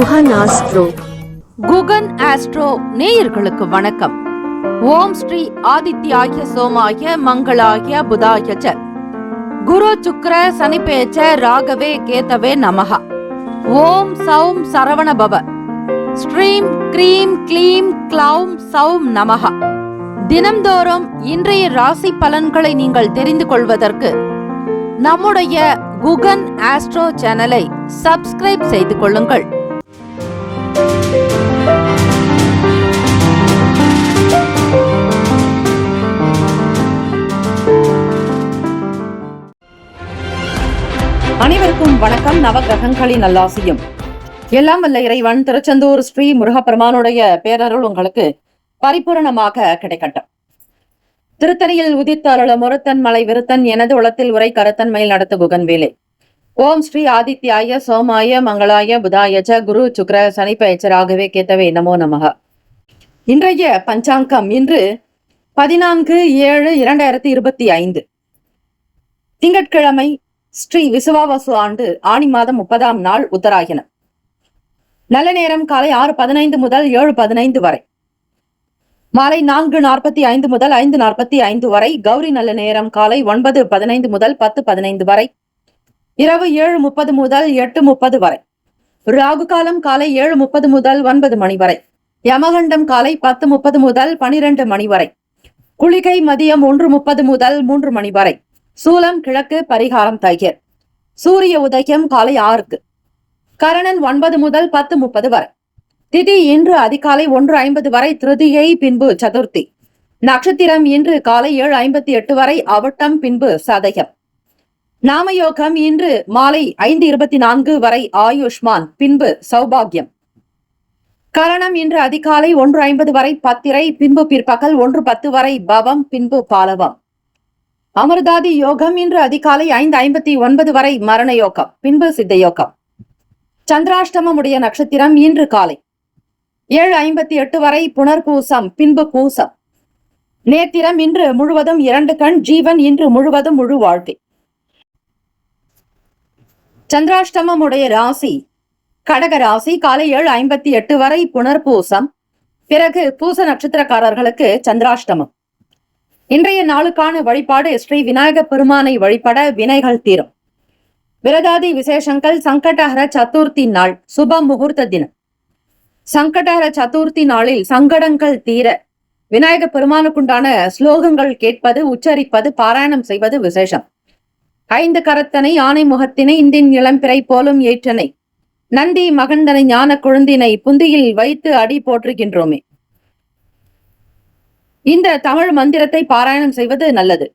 Guhan astro. Guhan astro நேயர்களுக்கு வணக்கம். ஓம் ஸ்ரீ ஆதித்யாய சோமாய மங்களாய புதாய ச குரு சுக்ர சனிபேச்ச ராகவே கேதவே நமஹ. ஓம் சௌம் சரவண பவ. ஸ்ரீம் க்ரீம் க்ளீம் க்ளௌம் சௌம் நமஹ. தினம்தோறும் இன்றைய ராசி பலன்களை நீங்கள் தெரிந்து கொள்வதற்கு நம்முடைய குகன் ஆஸ்ட்ரோ சேனலை சப்ஸ்கிரைப் செய்து கொள்ளுங்கள். அனைவருக்கும் வணக்கம். நவகிரகங்களின் நல்லாசியும் எல்லாம் வல்ல இறைவன் திருச்செந்தூர் ஸ்ரீ முருகப்பெருமானுடைய பேரருள் உங்களுக்கு பரிபூரணமாக கிடைக்கட்டும். திருத்தணியில் உதித்த அருளும் ஒருத்தன் மலை விருத்தன் எனது உளத்தில் உரை கருத்தன் மயில் நடத்து குகன் வேலை. ஓம் ஸ்ரீ ஆதித்யாய சோமாய மங்களாய புதாய ச குரு சுக்ர சனிப்பெயச்சராகவே கேத்தவே நமோ நமக. இன்றைய பஞ்சாங்கம் இன்று 14/7/2025 திங்கட்கிழமை, ஸ்ரீ விசுவாவசு ஆண்டு ஆணி மாதம் 30ஆம் நாள் உத்தராயணம். நல்ல நேரம் காலை 6:15 முதல் 7:15 வரை, மாலை 4:45 முதல் 5:45 வரை. கௌரி நல்ல நேரம் காலை 9:15 முதல் 10:15 வரை, இரவு 7:30 முதல் 8:30 வரை. ராகு காலம் காலை 7:30 முதல் 9 மணி வரை. யமகண்டம் காலை 10:30 முதல் 12 மணி வரை. குளிகை மதியம் 1:30 முதல் 3 மணி வரை. சூலம் கிழக்கு, பரிகாரம் தையர். சூரிய உதயம் காலை 6க்கு. கரணன் 9 முதல் 10:30 வரை. திதி இன்று அதிகாலை 1:50 வரை திருதியை, பின்பு சதுர்த்தி. நட்சத்திரம் இன்று காலை 7:58 வரை அவட்டம், பின்பு சதயம். நாமயோகம் இன்று மாலை 5:24 வரை ஆயுஷ்மான், பின்பு சௌபாகியம். கரணம் இன்று அதிகாலை 1:50 வரை பத்திரை, பின்பு பிற்பகல் 1:10 வரை பவம், பின்பு பாலவம். அமிர்தாதி யோகம் இன்று அதிகாலை 5:59 வரை மரண யோகம், பின்பு சித்த யோகம். சந்திராஷ்டமம் உடைய நட்சத்திரம் இன்று காலை 7:58 வரை புனர்பூசம், பின்பு பூசம். நேத்திரம் இன்று முழுவதும் 2 கண். ஜீவன் இன்று முழுவதும் முழு வாழ்க்கை. சந்திராஷ்டமம் உடைய ராசி கடக ராசி. காலை 7:58 வரை புனர்பூசம், பிறகு பூச நட்சத்திரக்காரர்களுக்கு சந்திராஷ்டமம். இன்றைய நாளுக்கான வழிபாடு ஸ்ரீ விநாயக பெருமானை வழிபட வினைகள் தீரும். விரதாதி விசேஷங்கள். சங்கடஹர சதுர்த்தி நாள், சுப முகூர்த்த தினம். சங்கடஹர சதுர்த்தி நாளில் சங்கடங்கள் தீர விநாயக பெருமானுக்குண்டான ஸ்லோகங்கள் கேட்பது, உச்சரிப்பது, பாராயணம் செய்வது விசேஷம். 5 கரத்தனை, ஆனை முகத்தினை, இந்தின் இளம்பிறை போலும் ஏற்றனை, நந்தி மகந்தனை, ஞான குழந்தினை புந்தியில் வைத்து அடி போற்றுகின்றோமே. இந்த தமிழ் மந்திரத்தை பாராயணம் செய்வது நல்லது.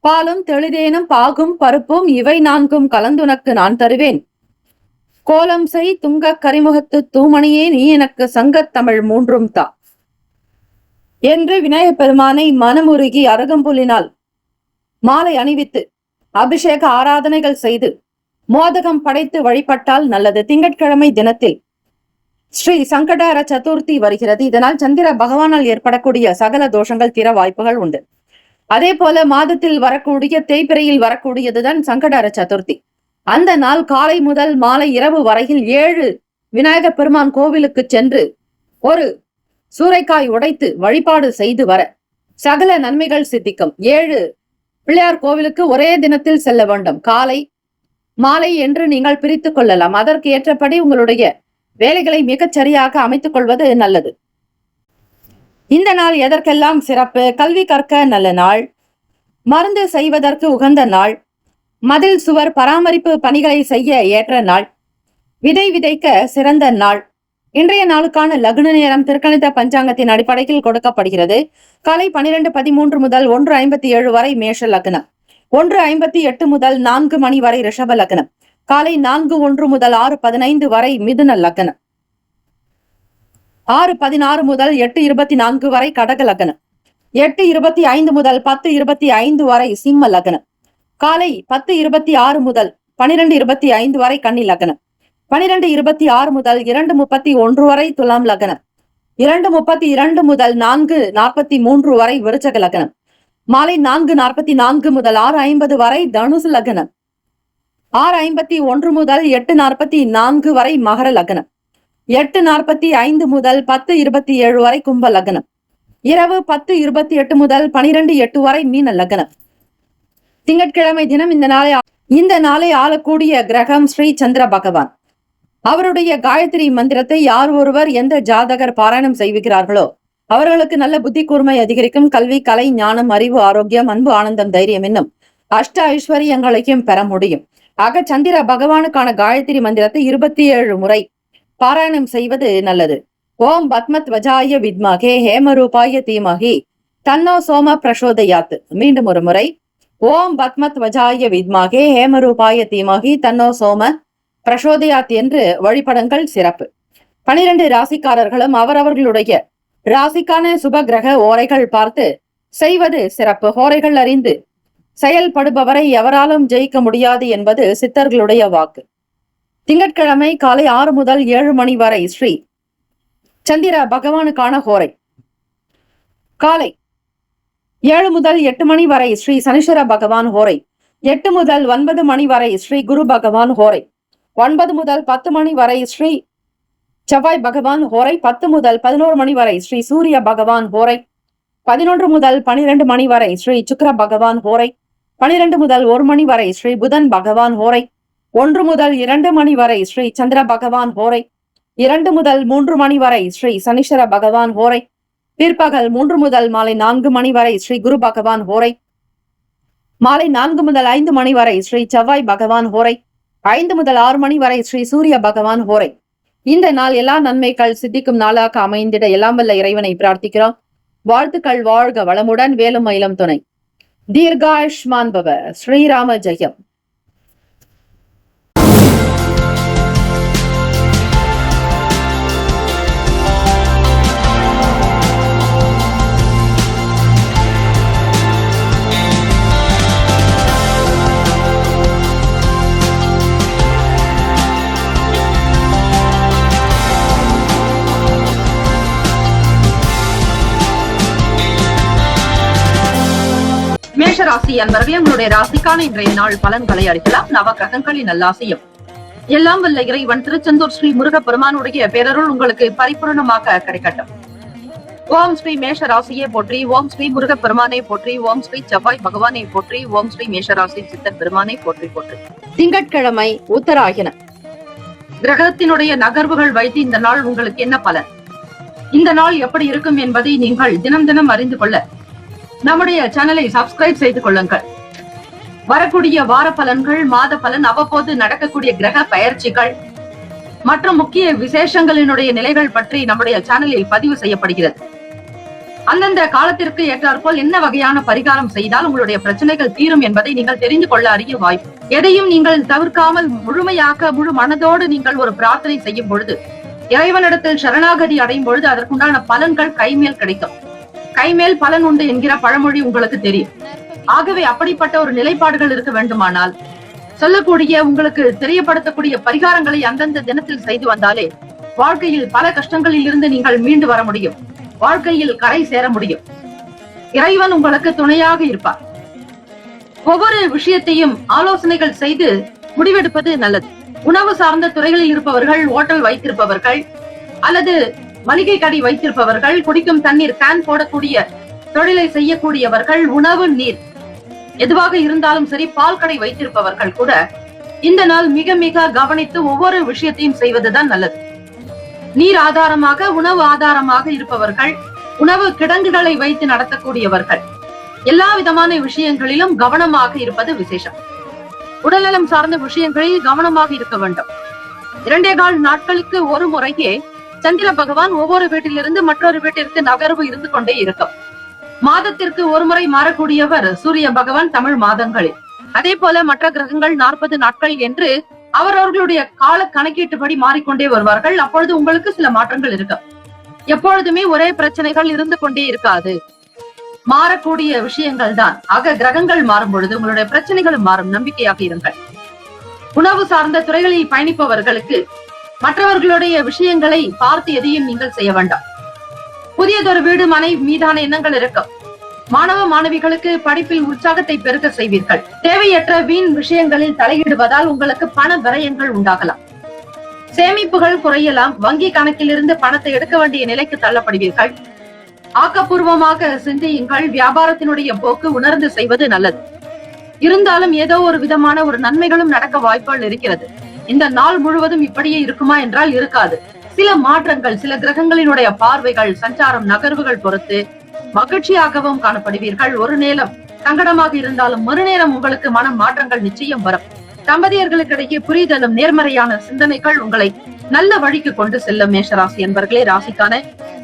பாலும் தெளிதேனும் பாகும் பருப்பும் இவை 4ம் கலந்துனக்கு நான் தருவேன். கோலம் செய் துங்க கரிமுகத்து தூமணியே நீ எனக்கு சங்கத் தமிழ் 3ம் தா என்று விநாயகப் பெருமானை மனமுருகி அருகம்புலினால் மாலை அணிவித்து அபிஷேக ஆராதனைகள் செய்து மோதகம் படைத்து வழிபட்டால் நல்லது. திங்கட்கிழமை தினத்தில் ஸ்ரீ சங்கடஹர சதுர்த்தி வருகிறது. இதனால் சந்திர பகவானால் ஏற்படக்கூடிய சகல தோஷங்கள் தீர வாய்ப்புகள் உண்டு. அதே போல மாதத்தில் வரக்கூடிய தேய்பிரையில் வரக்கூடியதுதான் சங்கடஹர சதுர்த்தி. அந்த நாள் காலை முதல் மாலை இரவு வரையில் 7 விநாயக பெருமான் கோவிலுக்கு சென்று ஒரு சூறைக்காய் உடைத்து வழிபாடு செய்து வர சகல நன்மைகள் சித்திக்கும். 7 பிள்ளையார் கோவிலுக்கு ஒரே தினத்தில் செல்ல வேண்டும். காலை மாலை என்று நீங்கள் பிரித்துக் கொள்ளலாம். அதற்கு ஏற்றபடி உங்களுடைய வேலைகளை மிகச் சரியாக அமைத்துக் கொள்வது நல்லது. இந்த நாள் எதற்கெல்லாம் சிறப்பு? கல்வி கற்க நல்ல நாள், மருந்து செய்வதற்கு உகந்த நாள், மதில் சுவர் பராமரிப்பு பணிகளை செய்ய ஏற்ற நாள், விதை விதைக்க சிறந்த நாள். இன்றைய நாளுக்கான லக்ன நேரம் திருக்கணித பஞ்சாங்கத்தின் அடிப்படையில் கொடுக்கப்படுகிறது. காலை 12:13 முதல் 1:57 வரை மேஷ லக்னம், 1:58 முதல் 4 மணி வரை ரிஷப லக்னம், காலை 4:01 முதல் 6:15 வரை மிதுன லக்னம், 6:16 முதல் 8:24 வரை கடக லக்னம், 8:25 முதல் 10:25 வரை சிம்ம லக்னம், காலை 10:26 முதல் 12:25 வரை கன்னி லக்னம், 12:26 முதல் 2:31 வரை துலாம் லக்னம், 2:32 முதல் 4:43 வரை விருச்சக லக்னம், மாலை 4:44 முதல் 6:50 வரை தனுசு லக்னம், 6:51 முதல் 8:44 வரை மகர லக்னம், 8:45 முதல் 10:27 வரை கும்ப லக்னம். இரவு 10:28 முதல் 12:08 வரை மீன லக்னம். திங்கட்கிழமை தினம் இந்த நாளை ஆளக்கூடிய கிரகம் ஸ்ரீ சந்திர பகவான். அவருடைய காயத்ரி மந்திரத்தை யார் ஒருவர் எந்த ஜாதகர் பாராயணம் செய்கிறார்களோ அவர்களுக்கு நல்ல புத்தி கூர்மை அதிகரிக்கும். கல்வி, கலை, ஞானம், அறிவு, ஆரோக்கியம், அன்பு, ஆனந்தம், தைரியம் என்னும் அஷ்ட ஐஸ்வர்யங்களையும் பெற முடியும். ஆக சந்திர பகவானுக்கான காயத்ரி மந்திரத்தை 27 முறை பாராயணம் செய்வது நல்லது. ஓம் பத்மத்வஜாய வித்மகே ஹேமரூபாய தீமகி தன்னோ சோம பிரசோதயாத். மீண்டும் ஒரு முறை. ஓம் பத்மத்வஜாய வித்மகே ஹேமரூபாய தீமகி தன்னோ சோம பிரசோதயாத் என்று வழிபடுங்கள். சிறப்பு. 12 ராசிக்காரர்களும் அவரவர்களுடைய ராசிக்கான சுப கிரக ஓரைகள் பார்த்து செய்வது சிறப்பு. ஓரைகள் அறிந்து செயல்படுபவரை எவராலும் ஜெயிக்க முடியாது என்பது சித்தர்களுடைய வாக்கு. திங்கட்கிழமை காலை 6 முதல் 7 மணி வரை ஸ்ரீ சந்திர பகவானுக்கான ஹோரை. காலை 7 முதல் 8 மணி வரை ஸ்ரீ சனீஸ்வர பகவான் ஹோரை. 8 முதல் 9 மணி வரை ஸ்ரீ குரு பகவான் ஹோரை. 9 முதல் 10 மணி வரை ஸ்ரீ செவ்வாய் பகவான் ஹோரை. 10 முதல் 11 மணி வரை ஸ்ரீ சூரிய பகவான் ஹோரை. 11 முதல் 12 மணி வரை ஸ்ரீ சுக்கிர பகவான் ஹோரை. 12 முதல் 1 மணி வரை ஸ்ரீ புதன் பகவான் ஹோரை. 1 முதல் 2 மணி வரை ஸ்ரீ சந்திர பகவான் ஹோரை. 2 முதல் 3 மணி வரை ஸ்ரீ சனீஸ்வர பகவான் ஹோரை. பிற்பகல் 3 முதல் மாலை 4 மணி வரை ஸ்ரீ குரு பகவான் ஹோரை. மாலை 4 முதல் 5 மணி வரை ஸ்ரீ செவ்வாய் பகவான் ஹோரை. 5 முதல் 6 மணி வரை ஸ்ரீ சூரிய பகவான் ஹோரை. இந்த நாள் எல்லா நன்மைகள் சித்திக்கும் நாளாக அமைந்திட எல்லாம் வல்ல இறைவனை பிரார்த்திக்கிறோம். வாழ்த்துக்கள். வாழ்க வளமுடன். வேலும் மயிலும் துணை. தீர்காயுஷ்மான் பவ. ஸ்ரீராம ஜெயம். மேஷராசி அன்பர்களே, உங்களுடைய ராசிக்கான இன்றைய நாள் பலன்களை அறிக்கலாம். நவ கிரகங்களின் நல்லாசியும் எல்லாம் வல்ல இறைவன் திருச்செந்தூர் ஸ்ரீ முருக பெருமானுடைய பேரருள் உங்களுக்கு பரிபூர்ணமாக கிடைக்கட்டும். ஓம் ஸ்ரீ மேஷ ராசியை போற்றி. ஓம் ஸ்ரீ முருக பெருமானை போற்றி. ஓம் ஸ்ரீ செவ்வாய் பகவானை போற்றி. ஓம் ஸ்ரீ மேஷராசி சித்தர் பெருமானை போற்றி போற்றி. திங்கட்கிழமை உத்தராயணம். கிரகத்தினுடைய நகர்வுகள் வைத்து இந்த நாள் உங்களுக்கு என்ன பலன், இந்த நாள் எப்படி இருக்கும் என்பதை நீங்கள் தினம் தினம் அறிந்து கொள்ள நம்முடைய சேனலை சப்ஸ்கிரைப் செய்து கொள்ளுங்கள். வரக்கூடிய வார பலன்கள், மாத பலன், அவ்வப்போது நடக்கக்கூடிய கிரக பயிற்சிகள் மற்றும் முக்கிய விசேஷங்களினுடைய நிலைகள் பற்றி நம்முடைய சேனலில் பதிவு செய்யப்படுகிறது. அந்தந்த காலத்திற்கு ஏற்றாற்போல் என்ன வகையான பரிகாரம் செய்தால் உங்களுடைய பிரச்சனைகள் தீரும் என்பதை நீங்கள் தெரிந்து கொள்ள அறிய வாய்ப்பு. எதையும் நீங்கள் தவிர்க்காமல் முழுமையாக முழு மனதோடு நீங்கள் ஒரு பிரார்த்தனை செய்யும் பொழுது, இறைவனிடத்தில் சரணாகதி அடையும் பொழுது அதற்குண்டான பலன்கள் கைமேல் கிடைக்கும். கைமேல் பலன் உண்டு என்கிற பழமொழி உங்களுக்கு தெரியும். ஆகவே அப்படிப்பட்ட ஒரு நிலைப்பாடுகள் இருக்க வேண்டுமானால் சொல்லக்கூடிய உங்களுக்கு தெரியப்படுத்தக்கூடிய பரிகாரங்களை அந்தந்த தினத்தில் செய்து வந்தாலே வாழ்க்கையில் பல கஷ்டங்களில் இருந்து நீங்கள் மீண்டு வர முடியும். வாழ்க்கையில் கரை சேர முடியும். இறைவன் உங்களுக்கு துணையாக இருப்பார். ஒவ்வொரு விஷயத்தையும் ஆலோசனைகள் செய்து முடிவெடுப்பது நல்லது. உணவு சார்ந்த துறைகளில் இருப்பவர்கள், ஓட்டல் வைத்திருப்பவர்கள் அல்லது மளிகை கடை வைத்திருப்பவர்கள், குடிக்கும் தண்ணீர் கேன் போடக்கூடிய தொழிலை செய்யக்கூடியவர்கள், உணவு நீர் எதுவாக இருந்தாலும் சரி, பால் கடை வைத்திருப்பவர்கள் கூட இந்த நாள் மிக மிக கவனித்து ஒவ்வொரு விஷயத்தையும் செய்வதுதான் நல்லது. நீர் ஆதாரமாக, உணவு ஆதாரமாக இருப்பவர்கள், உணவு கிடங்குகளை வைத்து நடத்தக்கூடியவர்கள், எல்லா விதமான விஷயங்களிலும் கவனமாக இருப்பது விசேஷம். உடல்நலம் சார்ந்த விஷயங்களில் கவனமாக இருக்க வேண்டும். 2.25 நாட்களுக்கு ஒரு முறையே சந்திர பகவான் ஒவ்வொரு வீட்டிலிருந்து மற்றொரு வீட்டிற்கு நகர்வு இருந்து கொண்டே இருக்கும். மாதத்திற்கு ஒரு முறை மாறக்கூடியவர் சூரிய பகவான் தமிழ் மாதங்களில். அதே போல மற்ற கிரகங்கள் 40 நாட்கள் என்று அவரவர்களுடைய கால கணக்கீட்டுப்படி மாறிக்கொண்டே வருவார்கள். அப்பொழுது உங்களுக்கு சில மாற்றங்கள் இருக்கும். எப்பொழுதுமே ஒரே பிரச்சனைகள் இருந்து கொண்டே இருக்காது. மாறக்கூடிய விஷயங்கள் தான். ஆக கிரகங்கள் மாறும் பொழுது உங்களுடைய பிரச்சனைகளும் மாறும். நம்பிக்கையாக இருங்கள். உணவு சார்ந்த துறைகளில் பயணிப்பவர்களுக்கு மற்றவர்களுடைய விஷயங்களை பார்த்து எதையும் நீங்கள் செய்ய வேண்டாம். புதியதொரு வீடு மனை மீதான எண்ணங்கள் இருக்கும். மாணவ மாணவிகளுக்கு படிப்பில் உற்சாகத்தை பெருக்க செய்வீர்கள். தேவையற்ற வீண் விஷயங்களில் தலையிடுவதால் உங்களுக்கு பண விரயங்கள் உண்டாகலாம். சேமிப்புகள் குறையலாம். வங்கி கணக்கிலிருந்து பணத்தை எடுக்க வேண்டிய நிலைக்கு தள்ளப்படுவீர்கள். ஆக்கப்பூர்வமாக சிந்தியுங்கள். வியாபாரத்தினுடைய போக்கு உணர்ந்து செய்வது நல்லது. இருந்தாலும் ஏதோ ஒரு விதமான ஒரு நன்மைகளும் நடக்க வாய்ப்புகள் இருக்கிறது. இந்த நாள் முழுவதும் இப்படியே இருக்குமா என்றால் இருக்காது. சில மாற்றங்கள், சில கிரகங்களினுடைய பார்வைகள், சஞ்சாரம், நகர்வுகள் பொறுத்து மகிழ்ச்சியாகவும் காணப்படுவீர்கள். ஒரு நேரம் சங்கடமாக இருந்தாலும் மறுநேரம் உங்களுக்கு மன மாற்றங்கள் நிச்சயம் வரும். தம்பதியர்களுக்கிடையே புரிதலும் நேர்மறையான சிந்தனைகள் உங்களை நல்ல வழிக்கு கொண்டு செல்லும். மேஷராசி என்பர்களே, ராசிக்கான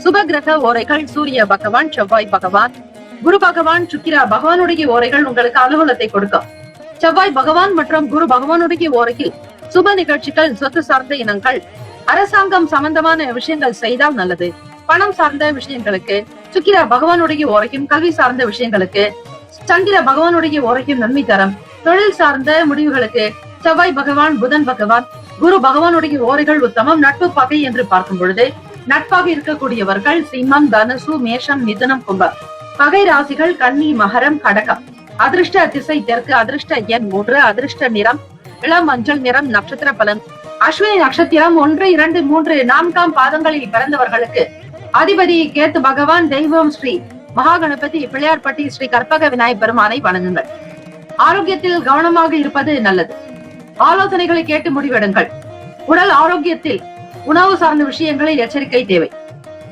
சுப கிரக ஓரைகள்: சூரிய பகவான், செவ்வாய் பகவான், குரு பகவான், சுக்கிர பகவானுடைய ஓரைகள் உங்களுக்கு அலுவலத்தை கொடுக்கும். செவ்வாய் பகவான் மற்றும் குரு பகவானுடைய ஓரையில் சுப நிகழ்ச்சிகள், சொத்து சார்ந்த இனங்கள், அரசாங்கம் சம்பந்தமான விஷயங்கள் செய்தால் நல்லது. பணம் சார்ந்த விஷயங்களுக்கு சுக்கிர பகவானுடைய ஓரையும், கல்வி சார்ந்த விஷயங்களுக்கு சந்திர பகவானுடைய ஓரையும் நன்மை தரும். தொழில் சார்ந்த முடிவுகளுக்கு செவ்வாய் பகவான், புதன் பகவான், குரு பகவானுடைய ஓரைகள் உத்தமம். நட்பு பகை என்று பார்க்கும் பொழுது நட்பாக இருக்கக்கூடியவர்கள் சிம்மம், தனுசு, மேஷம், மிதுனம், கும்பம். பகை ராசிகள் கன்னி, மகரம், கடகம். அதிர்ஷ்ட திசை தெற்கு. அதிர்ஷ்ட எண் 3. அதிர்ஷ்ட நிறம் இளம் மஞ்சள் நிறம். நட்சத்திர பலன்: அஸ்வினி நட்சத்திரம் 1, 2, 3, 4ஆம் பாதங்களில் பிறந்தவர்களுக்கு அதிபதி கேத்து பகவான். தெய்வம் ஸ்ரீ மகாகணபதி, பிள்ளையார்பட்டி ஸ்ரீ கற்பக விநாயகர் பெருமானை வணங்குங்கள். ஆரோக்கியத்தில் கவனமாக இருப்பது நல்லது. ஆலோசனைகளை கேட்டு முடிவெடுங்கள். உடல் ஆரோக்கியத்தில் உணவு சார்ந்த விஷயங்களில் எச்சரிக்கை தேவை.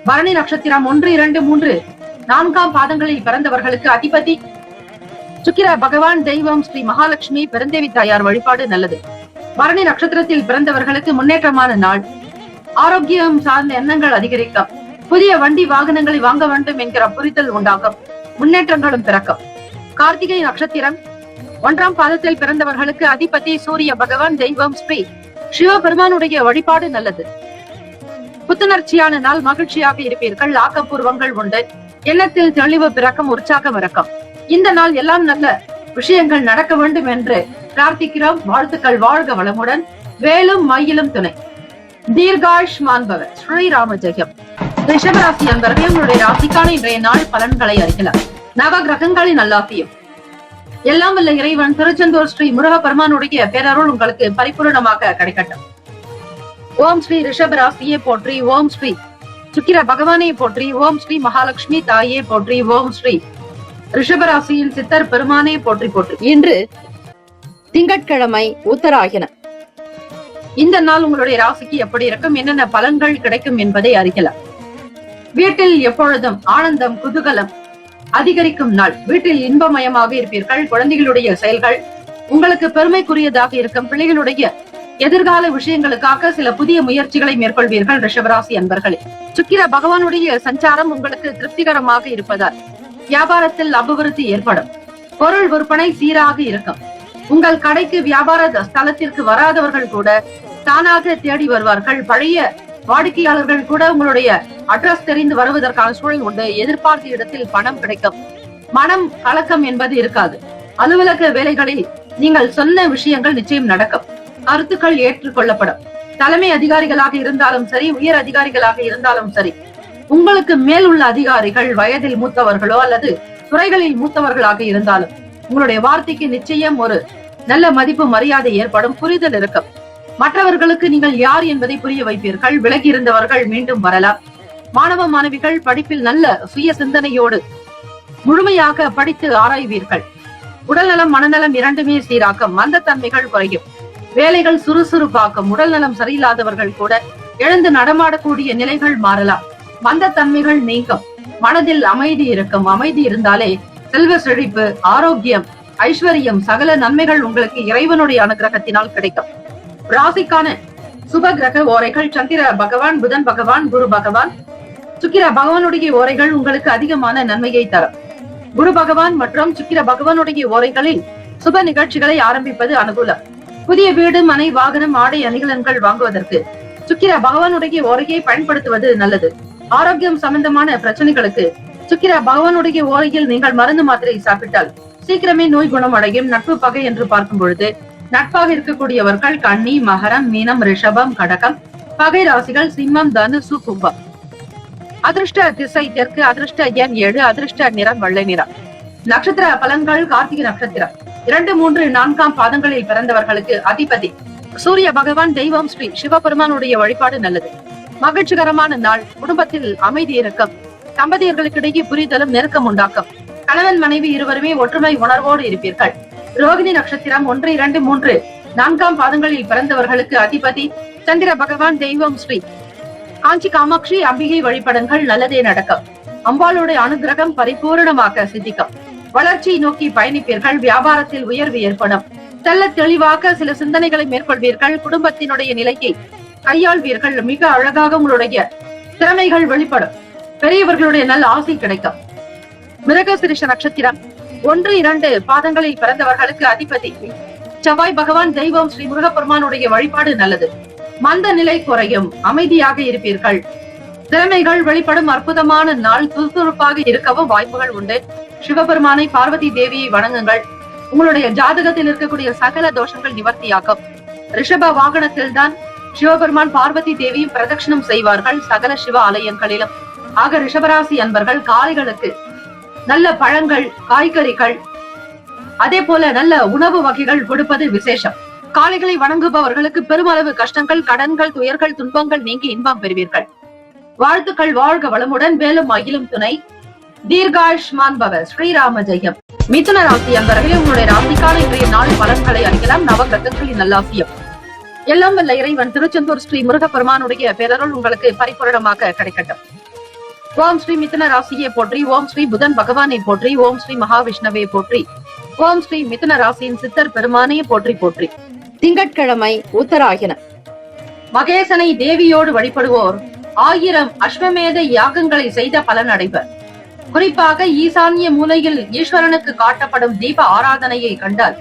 பரணி நட்சத்திரம் 1, 2, 3, 4ஆம் பாதங்களில் பிறந்தவர்களுக்கு அதிபதி சுக்கிர பகவான். தெய்வம் ஸ்ரீ மகாலட்சுமி, பெருந்தேவி தாயார் வழிபாடு நல்லது. பரணி நட்சத்திரத்தில் பிறந்தவர்களுக்கு முன்னேற்றமான நாள். ஆரோக்கியம் சார்ந்த எண்ணங்கள் அதிகரிக்கும். புதிய வண்டி வாகனங்களை வாங்க வேண்டும் என்கிற புரிதல் உண்டாகும். முன்னேற்றங்களும் பிறக்கும். கார்த்திகை நட்சத்திரம் 1ஆம் பாதத்தில் பிறந்தவர்களுக்கு அதிபதி சூரிய பகவான். தெய்வம் ஸ்ரீ சிவபெருமானுடைய வழிபாடு நல்லது. புத்துணர்ச்சியான நாள். மகிழ்ச்சியாக இருப்பீர்கள். ஆக்கப்பூர்வங்கள் உண்டு. எண்ணத்தில் தெளிவு பிறக்கும். உற்சாகம் இறக்கும். இந்த நாள் எல்லாம் நல்ல விஷயங்கள் நடக்க வேண்டும் என்று பிரார்த்திக்கிறோம். வாழ்த்துக்கள். வாழ்க வளமுடன். வேலும் மயிலும் துணை. தீர்காயுஷ்மான் பவ. ஸ்ரீராம ஜெயம். ரிஷபராசி அன்பர்கள், உங்களுடைய ராசிக்கான இன்றைய நாள் பலன்களை அறியலாம். நவ கிரகங்களின் நல்லாசியும் எல்லாம் வல்ல இறைவன் திருச்செந்தூர் ஸ்ரீ முருக பெருமானுடைய பேரருள் உங்களுக்கு பரிபூர்ணமாக கிடைக்கட்டும். ஓம் ஸ்ரீ ரிஷபராசியை போற்றி. ஓம் ஸ்ரீ சுக்கிர பகவானை போற்றி. ஓம் ஸ்ரீ மகாலட்சுமி தாயே போற்றி. ஓம் ஸ்ரீ ரிஷபராசியின் சித்தர் பெருமானை போற்றி போற்றி. இன்று திங்கட்கிழமை, உத்தராயணம். இந்த நாள் உங்களுடைய ராசிக்கு எப்படி இருக்கும், என்னென்ன பலன்கள் கிடைக்கும் என்பதை அறியலாம். வீட்டில் எப்பொழுதும் ஆனந்தம், குதூகலம் அதிகரிக்கும் நாள். வீட்டில் இன்பமயமாக இருப்பீர்கள். குழந்தைகளுடைய செயல்கள் உங்களுக்கு பெருமைக்குரியதாக இருக்கும். பிள்ளைகளுடைய எதிர்கால விஷயங்களுக்காக சில புதிய முயற்சிகளை மேற்கொள்வீர்கள். ரிஷபராசி அன்பர்களே, சுக்கிர பகவானுடைய சஞ்சாரம் உங்களுக்கு திருப்திகரமாக இருப்பதால் வியாபாரத்தில் அபிவிருத்தி ஏற்படும். பொருள் விற்பனை சீராக இருக்கும். உங்கள் கடைக்கு வியாபார ஸ்தலத்திற்கு வராதவர்கள் கூட தானாக தேடி வருவார்கள். பழைய வாடிக்கையாளர்கள் கூட உங்களுடைய அட்ரஸ் தெரிந்து வருவதற்கான சூழல் உண்டு. எதிர்பார்த்த இடத்தில் பணம் கிடைக்கும். மனம் கலக்கம் என்பது இருக்காது. அலுவலக வேலைகளில் நீங்கள் சொன்ன விஷயங்கள் நிச்சயம் நடக்கும். கருத்துக்கள் ஏற்றுக்கொள்ளப்படும். தலைமை அதிகாரிகளாக இருந்தாலும் சரி, உயர் அதிகாரிகளாக இருந்தாலும் சரி, உங்களுக்கு மேல் உள்ள அதிகாரிகள் வயதில் மூத்தவர்களோ அல்லது துறைகளில் மூத்தவர்களாக இருந்தாலும் உங்களுடைய வார்த்தைக்கு நிச்சயம் ஒரு நல்ல மதிப்பு, மரியாதை ஏற்படும். புரிதல் இருக்கும். மற்றவர்களுக்கு நீங்கள் யார் என்பதை புரிய வைப்பீர்கள். விலகி இருந்தவர்கள் மீண்டும் வரலாம். மாணவ மாணவிகள் படிப்பில் நல்ல சுய சிந்தனையோடு முழுமையாக படித்து ஆராய்வீர்கள். உடல்நலம், மனநலம் இரண்டுமே சீராக்கும். மந்தத்தன்மைகள் குறையும். வேலைகள் சுறுசுறுப்பாக்கும். உடல் நலம் சரியில்லாதவர்கள் கூட எழுந்து நடமாடக்கூடிய நிலைகள் மாறலாம். மந்தத்தன்மைகள் நீங்கும். மனதில் அமைதி இருக்கும். அமைதி இருந்தாலே செல்வ செழிப்பு, ஆரோக்கியம், ஐஸ்வர்யம், சகல நன்மைகள் உங்களுக்கு இறைவனுடைய அனுகிரகத்தினால் கிடைக்கும். ராசிக்கான சுப கிரக ஓரைகள்: சந்திர பகவான், புதன் பகவான், குரு பகவான், சுக்கிர பகவானுடைய ஓரைகள் உங்களுக்கு அதிகமான நன்மையை தரும். குரு பகவான் மற்றும் சுக்கிர பகவானுடைய ஓரைகளில் சுப நிகழ்ச்சிகளை ஆரம்பிப்பது அனுகூலம். புதிய வீடு, மனை, வாகனம், ஆடை, அணிகலன்கள் வாங்குவதற்கு சுக்கிர பகவானுடைய ஓரையை பயன்படுத்துவது நல்லது. ஆரோக்கியம் சம்பந்தமான பிரச்சனைகளுக்கு சுக்கிர பகவானுடைய ஓரையில் நீங்கள் மருந்து மாத்திரை சாப்பிட்டால் சீக்கிரமே நோய் குணமடையும். நட்பு பகை என்று பார்க்கும் பொழுது நட்பாக இருக்கக்கூடியவர்கள் கன்னி, மகரம், மீனம், ரிஷபம், கடகம். பகை ராசிகள் சிம்மம், தனுசு, கும்பம். அதிர்ஷ்ட திசை தெற்கு. அதிர்ஷ்ட எண் 7. அதிர்ஷ்ட நிறம் வெள்ளை நிறம். நட்சத்திர பலன்கள்: கார்த்திகை நட்சத்திரம் 2, 3, 4ஆம் பாதங்களில் பிறந்தவர்களுக்கு அதிபதி சூரிய பகவான் தெய்வம் ஸ்ரீ சிவபெருமானுடைய வழிபாடு நல்லது. மகிழ்ச்சிகரமான நாள். குடும்பத்தில் அமைதி இருக்கும். தம்பதியர்களுக்கிடையே புரிதலும் நெருக்கம் உண்டாக்கும். கணவன் மனைவி இருவருமே ஒற்றுமை உணர்வோடு இருப்பீர்கள். ரோகிணி நட்சத்திரம் 1, 2, 3, 4ஆம் பாதங்களில் பிறந்தவர்களுக்கு அதிபதி சந்திர பகவான் தெய்வம் ஸ்ரீ காஞ்சி காமாட்சி அம்பிகை வழிபடுங்கள், நல்லதே நடக்கும். அம்பாளுடைய அனுகிரகம் பரிபூரணமாக சித்திக்கும். வளர்ச்சியை நோக்கி பயணிப்பீர்கள். வியாபாரத்தில் உயர்வு ஏற்படும். தெல்ல தெளிவாக சில சிந்தனைகளை மேற்கொள்வீர்கள். குடும்பத்தினுடைய நிலையை கையாள்வீர்கள். மிக அழகாக உங்களுடைய திறமைகள் வெளிப்படும். பெரியவர்களுடைய நல்ல ஆசை கிடைக்கும். மிருகசிரிஷ நட்சத்திரம் 1, 2 பாதங்களில் பிறந்தவர்களுக்கு அதிபதி செவ்வாய் பகவான் தெய்வம் ஸ்ரீ முருகப்பெருமானுடைய வழிபாடு நல்லது. மந்த நிலை குறையும். அமைதியாக இருப்பீர்கள். திறமைகள் வெளிப்படும். அற்புதமான நாள். சுறுசுறுப்பாக இருக்கவும் வாய்ப்புகள் உண்டு. சிவபெருமானை பார்வதி தேவியை வணங்குங்கள். உங்களுடைய ஜாதகத்தில் இருக்கக்கூடிய சகல தோஷங்கள் நிவர்த்தியாகும். ரிஷப வாகனத்தில் தான் சிவபெருமான் பார்வதி தேவியும் பிரதட்சணம் செய்வார்கள் சகல சிவ ஆலயங்களிலும். ஆக ரிஷபராசி அன்பர்கள் காளைகளுக்கு நல்ல பழங்கள், காய்கறிகள், அதே போல நல்ல உணவு வகைகள் கொடுப்பது விசேஷம். காளைகளை வணங்குபவர்களுக்கு பெருமளவு கஷ்டங்கள், கடன்கள், துயர்கள், துன்பங்கள் நீங்கி இன்பம் பெறுவீர்கள். வாழ்த்துக்கள். வாழ்க வளமுடன். வேலும் அகிலும் துணை. தீர்காயுஷ்மான் பவ. ஸ்ரீராம ஜெயம். மிதுன ராசி அன்பர்களே, உங்களுடைய ராசிக்கான இன்றைய நாள் பலன்களை அறியலாம். நவகிரகங்களின் நல்லாசியம். எல்லாம் வல்ல இறைவன் திருச்செந்தூர் ஸ்ரீ முருகப்பெருமானுடைய பேரருள் உங்களுக்கு பரிபூரணமாக கிடைக்கட்டும். ஓம் ஸ்ரீ மிதுன ராசியை போற்றி. ஓம் ஸ்ரீ புதன் பகவானை போற்றி. ஓம் ஸ்ரீ மகாவிஷ்ணவை போற்றி. ஓம் ஸ்ரீ மிதுன ராசியின் சித்தர் பெருமானையை போற்றி போற்றி. திங்கட்கிழமை உத்தராயணம். மகேசனை தேவியோடு வழிபடுவோர் 1000 அஸ்வமேத யாகங்களை செய்த பலன் அடைவர். குறிப்பாக ஈசான்ய மூலையில் ஈஸ்வரனுக்கு காட்டப்படும் தீப ஆராதனையை கண்டால்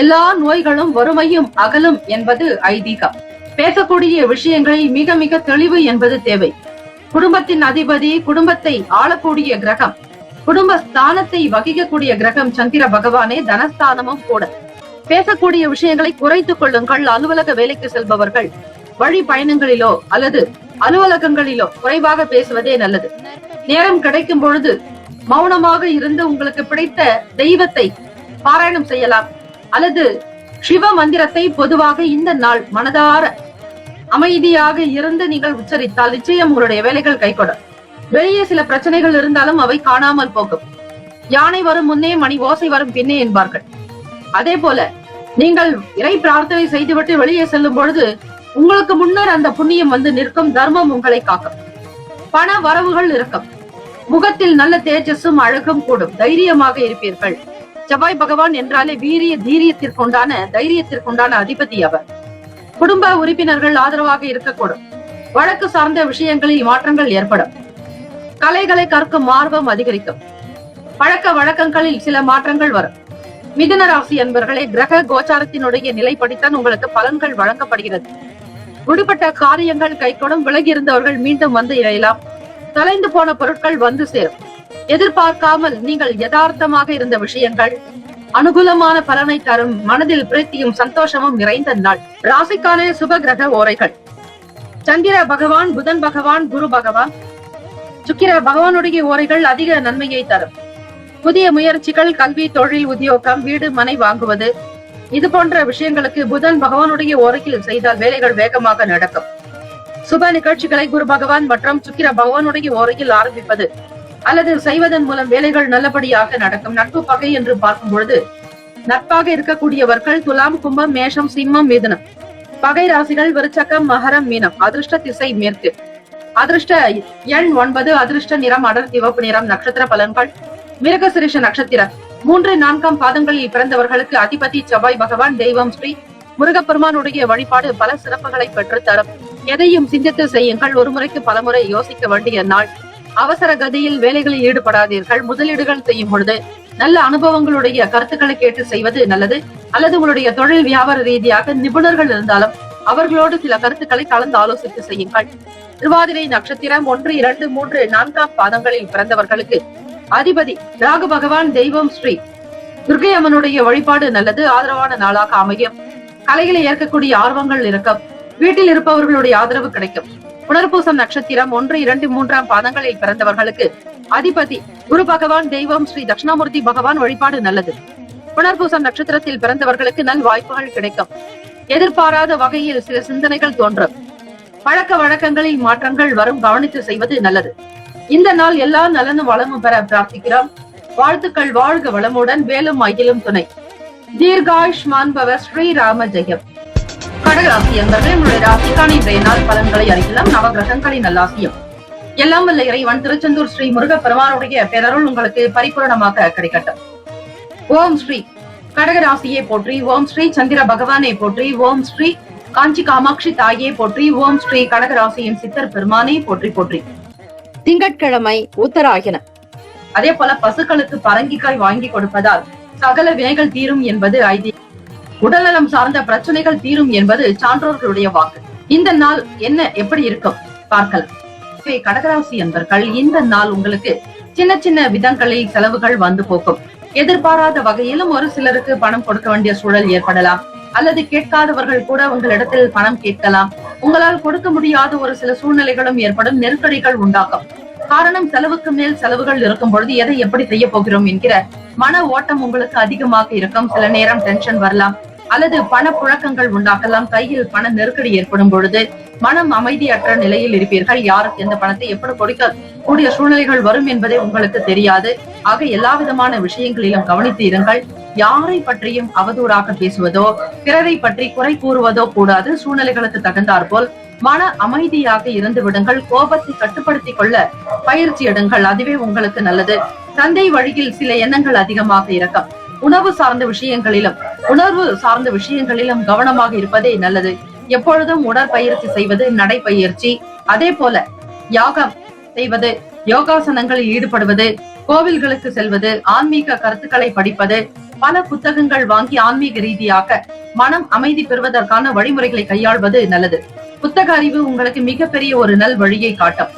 எல்லா நோய்களும் வறுமையும் அகலும் என்பது ஐதீகம். பேசக்கூடிய விஷயங்களில் மிக மிக தெளிவு என்பது தேவை. குடும்பத்தின் அதிபதி, குடும்பத்தை ஆளக்கூடிய கிரகம், குடும்ப ஸ்தானத்தை வகிக்கக்கூடிய கிரகம் சந்திர பகவானே, தனஸ்தானமும் கூட. பேசக்கூடிய விஷயங்களை குறைத்துக் கொள்ளுங்கள். அலுவலக வேலைக்கு செல்பவர்கள் வழி பயணங்களிலோ அல்லது அலுவலகங்களிலோ குறைவாக பேசுவதே நல்லது. நேரம் கிடைக்கும் பொழுது மௌனமாக இருந்து உங்களுக்கு பிடித்த தெய்வத்தை பாராயணம் செய்யலாம் அல்லது சிவ மந்திரத்தை பொதுவாக இந்த நாள் மனதார அமைதியாக இருந்து நீங்கள் உச்சரித்தால் நிச்சயம் உங்களுடைய வேலைகள் கைகொடும். வெளியே சில பிரச்சனைகள் இருந்தாலும் அவை காணாமல் போகும். யானை வரும் முன்னே மணி ஓசை வரும் பின்னே என்பார்கள். அதே போல நீங்கள் இறை பிரார்த்தனை செய்துவிட்டு வெளியே செல்லும் பொழுது உங்களுக்கு முன்னர் அந்த புண்ணியம் வந்து நிற்கும். தர்மம் உங்களை காக்கும். பண வரவுகள் இருக்கும். முகத்தில் நல்ல தேஜஸும் அழகும் கூடும். தைரியமாக இருப்பீர்கள். செவ்வாய் பகவான் என்றாலே வீரிய தீரியத்திற்குண்டான தைரியத்திற்குண்டான அதிபதி அவர். குடும்ப உறுப்பினர்கள் ஆதரவாக இருக்கக்கூடும். வழக்கு சார்ந்த விஷயங்களில் மாற்றங்கள் ஏற்படும். கலைகளை கற்கும் ஆர்வம் அதிகரிக்கும். பழக்க வழக்கங்களில் சில மாற்றங்கள் வரும். மிதுன ராசி அன்பர்களே, கிரக கோச்சாரத்தினுடைய நிலைப்படித்தான் உங்களுக்கு பலன்கள் வழங்கப்படுகிறது. விடுபட்ட காரியங்கள் கைகூடும். விலகி இருந்தவர்கள் மீண்டும் வந்து இணையலாம். தொலைந்து போன பொருட்கள் வந்து சேரும். எதிர்பார்க்காமல் நீங்கள் யதார்த்தமாக இருந்த விஷயங்கள் அனுகூலமான பலனை தரும். மனதில் பிரீத்தியும் சந்தோஷமும் நிறைந்த நாள். ராசிக்கான சுப கிரக ஓரைகள்: சந்திர பகவான், புதன் பகவான், குரு பகவான், சுக்கிர பகவானுடைய ஓரைகள் அதிக நன்மையை தரும். புதிய முயற்சிகள், கல்வி, தொழில், உத்தியோகம், வீடு, மனை வாங்குவது, இது போன்ற விஷயங்களுக்கு புதன் பகவானுடைய ஓரையில் செய்தால் வேலைகள் வேகமாக நடக்கும். சுப நிகழ்ச்சிகளை குரு பகவான் மற்றும் சுக்கிர பகவானுடைய ஓரையில் ஆரம்பிப்பது அல்லது செய்வதன் மூலம் வேலைகள் நல்லபடியாக நடக்கும். நட்பு பகை என்று பார்க்கும் பொழுது நட்பாக இருக்கக்கூடியவர்கள் துலாம், கும்பம், மேஷம், சிம்மம், மிதுனம். பகை ராசிகள் விருச்சகம், மகரம், மீனம். அதிர்ஷ்ட திசை மேற்கு. அதிர்ஷ்ட எண் 9. அதிர்ஷ்ட நிறம் அடர் சிவப்பு நிறம். நட்சத்திர பலன்கள்: மிருகசிரிஷ நட்சத்திரம் 3, 4ஆம் பாதங்களில் பிறந்தவர்களுக்கு அதிபதி செவ்வாய் பகவான். தெய்வம் ஸ்ரீ முருகப்பெருமானுடைய வழிபாடு பல சிறப்புகளை பெற்று தரும். எதையும் சிந்தித்து செய்யுங்கள். ஒரு முறைக்கு பலமுறை யோசிக்க வேண்டிய நாள். அவசர கதியில் வேலைகளில் ஈடுபடாதீர்கள். முதலீடுகள் செய்யும் பொழுது நல்ல அனுபவங்களுடைய கருத்துக்களை கேட்டு செய்வது நல்லது. அல்லது உங்களுடைய தொழில் வியாபார ரீதியாக நிபுணர்கள் இருந்தாலும் அவர்களோடு சில கருத்துக்களை கலந்து ஆலோசித்து செய்யுங்கள். திருவாதிரை நட்சத்திரம் 1, 2, 3, 4ஆம் பாதங்களில் பிறந்தவர்களுக்கு அதிபதி ராகு பகவான். தெய்வம் ஸ்ரீ துர்க்கை அம்மனுடைய வழிபாடு நல்லது. ஆதரவான நாளாக அமையும். கலைகளை ஏற்கக்கூடிய ஆர்வங்கள் இருக்கும். வீட்டில் இருப்பவர்களுடைய ஆதரவு கிடைக்கும். புனர்பூசம் நட்சத்திரம் 1, 2, 3ஆம் பாதங்களில் பிறந்தவர்களுக்கு அதிபதி குரு பகவான். தெய்வம் ஸ்ரீ தட்சிணாமூர்த்தி பகவான். வழிபாடு நல்லது. புனர்பூசம் நட்சத்திரத்தில் பிறந்தவர்களுக்கு நல் வாய்ப்புகள் கிடைக்கும். எதிர்பாராத வகையில் சில சிந்தனைகள் தோன்றும். பழக்க வழக்கங்களில் மாற்றங்கள் வரும், கவனித்து செய்வது நல்லது. இந்த நாள் எல்லா நலனும் வளமும் பெற பிரார்த்திக்கிறோம். வாழ்த்துக்கள். வாழ்க வளமுடன். வேலும் மயிலும் துணை. தீர்காயுஷ்மான் பவ. ஸ்ரீராம ஜெயம். கடகராசி என்பவர்கள் உங்களுடைய ராசிக்கான இன்றைய நாள் பலன்களை அறிக்கலாம். நவகிரகங்களின் நல்லாசியம் எல்லாம் வல்ல இறைவன் திருச்செந்தூர் ஸ்ரீ முருகப்பெருமானுடைய பேரருள் உங்களுக்கு பரிபூரணமாக கிடைக்கட்டும். ஓம் ஸ்ரீ கடகராசியை போற்றி. ஓம் ஸ்ரீ சந்திர பகவானை போற்றி. ஓம் ஸ்ரீ காஞ்சி காமாட்சி தாயே போற்றி. ஓம் ஸ்ரீ கடகராசியின் சித்தர் பெருமானை போற்றி போற்றி. திங்கட்கிழமை உத்தராயணம். அதே போல பசுக்களுக்கு பரங்கிக்காய் வாங்கி கொடுப்பதால் சகல வினைகள் தீரும் என்பது ஐதீகம். உடல்நலம் சார்ந்த பிரச்சனைகள் தீரும் என்பது சான்றோர்களுடைய வாக்கு. இந்த நாள் என்ன எப்படி இருக்கும் பார்க்கலாம். கடகராசி என்பர்கள் இந்த நாள் உங்களுக்கு சின்ன சின்ன விதங்களில் செலவுகள் வந்து போகும். எதிர்பாராத வகையிலும் ஒரு சிலருக்கு பணம் கொடுக்க வேண்டிய சூழல் ஏற்படலாம், அல்லது கேட்காதவர்கள் கூட உங்களிடத்தில் பணம் கேட்கலாம். உங்களால் கொடுக்க முடியாத ஒரு சில சூழ்நிலைகளும் ஏற்படும், நெருக்கடிகள் உண்டாகும். காரணம், செலவுக்கு மேல் செலவுகள் இருக்கும் பொழுது எதை எப்படி செய்ய போகிறோம் என்கிற மன ஓட்டம் உங்களுக்கு அதிகமாக இருக்கும். சில நேரம் டென்ஷன் வரலாம், அல்லது பண புழக்கங்கள் உண்டாக்கலாம். கையில் பண நெருக்கடி ஏற்படும் பொழுது மனம் அமைதியற்ற நிலையில் இருப்பீர்கள். யாருக்கு எந்த பணத்தை எப்படி கொடுக்க கூடிய சூழ்நிலைகள் வரும் என்பதே உங்களுக்கு தெரியாது. ஆக எல்லா விதமான விஷயங்களிலும் கவனித்து இருங்கள். யாரை பற்றியும் அவதூறாக பேசுவதோ பிறரை பற்றி குறை கூறுவதோ கூடாது. சூழ்நிலைகளுக்கு தகுந்தாற்போல் மன அமைதியாக இருந்து விடுங்கள். கோபத்தை கட்டுப்படுத்திக் கொள்ள பயிற்சி எடுங்கள், அதுவே உங்களுக்கு நல்லது. தந்தை வழியில் சில எண்ணங்கள் அதிகமாக இருக்கும். உணவு சார்ந்த விஷயங்களிலும் கவனமாக இருப்பதே நல்லது. எப்பொழுதும் உடற்பயிற்சி செய்வது, நடைப்பயிற்சி, அதே போல யாகம் செய்வது, யோகாசனங்களில் ஈடுபடுவது, கோவில்களுக்கு செல்வது, ஆன்மீக கருத்துக்களை படிப்பது, பல புத்தகங்கள் வாங்கி ஆன்மீக ரீதியாக மனம் அமைதி பெறுவதற்கான வழிமுறைகளை கையாள்வது நல்லது. புத்தக அறிவு உங்களுக்கு மிகப்பெரிய ஒரு நல் வழியை காட்டும்.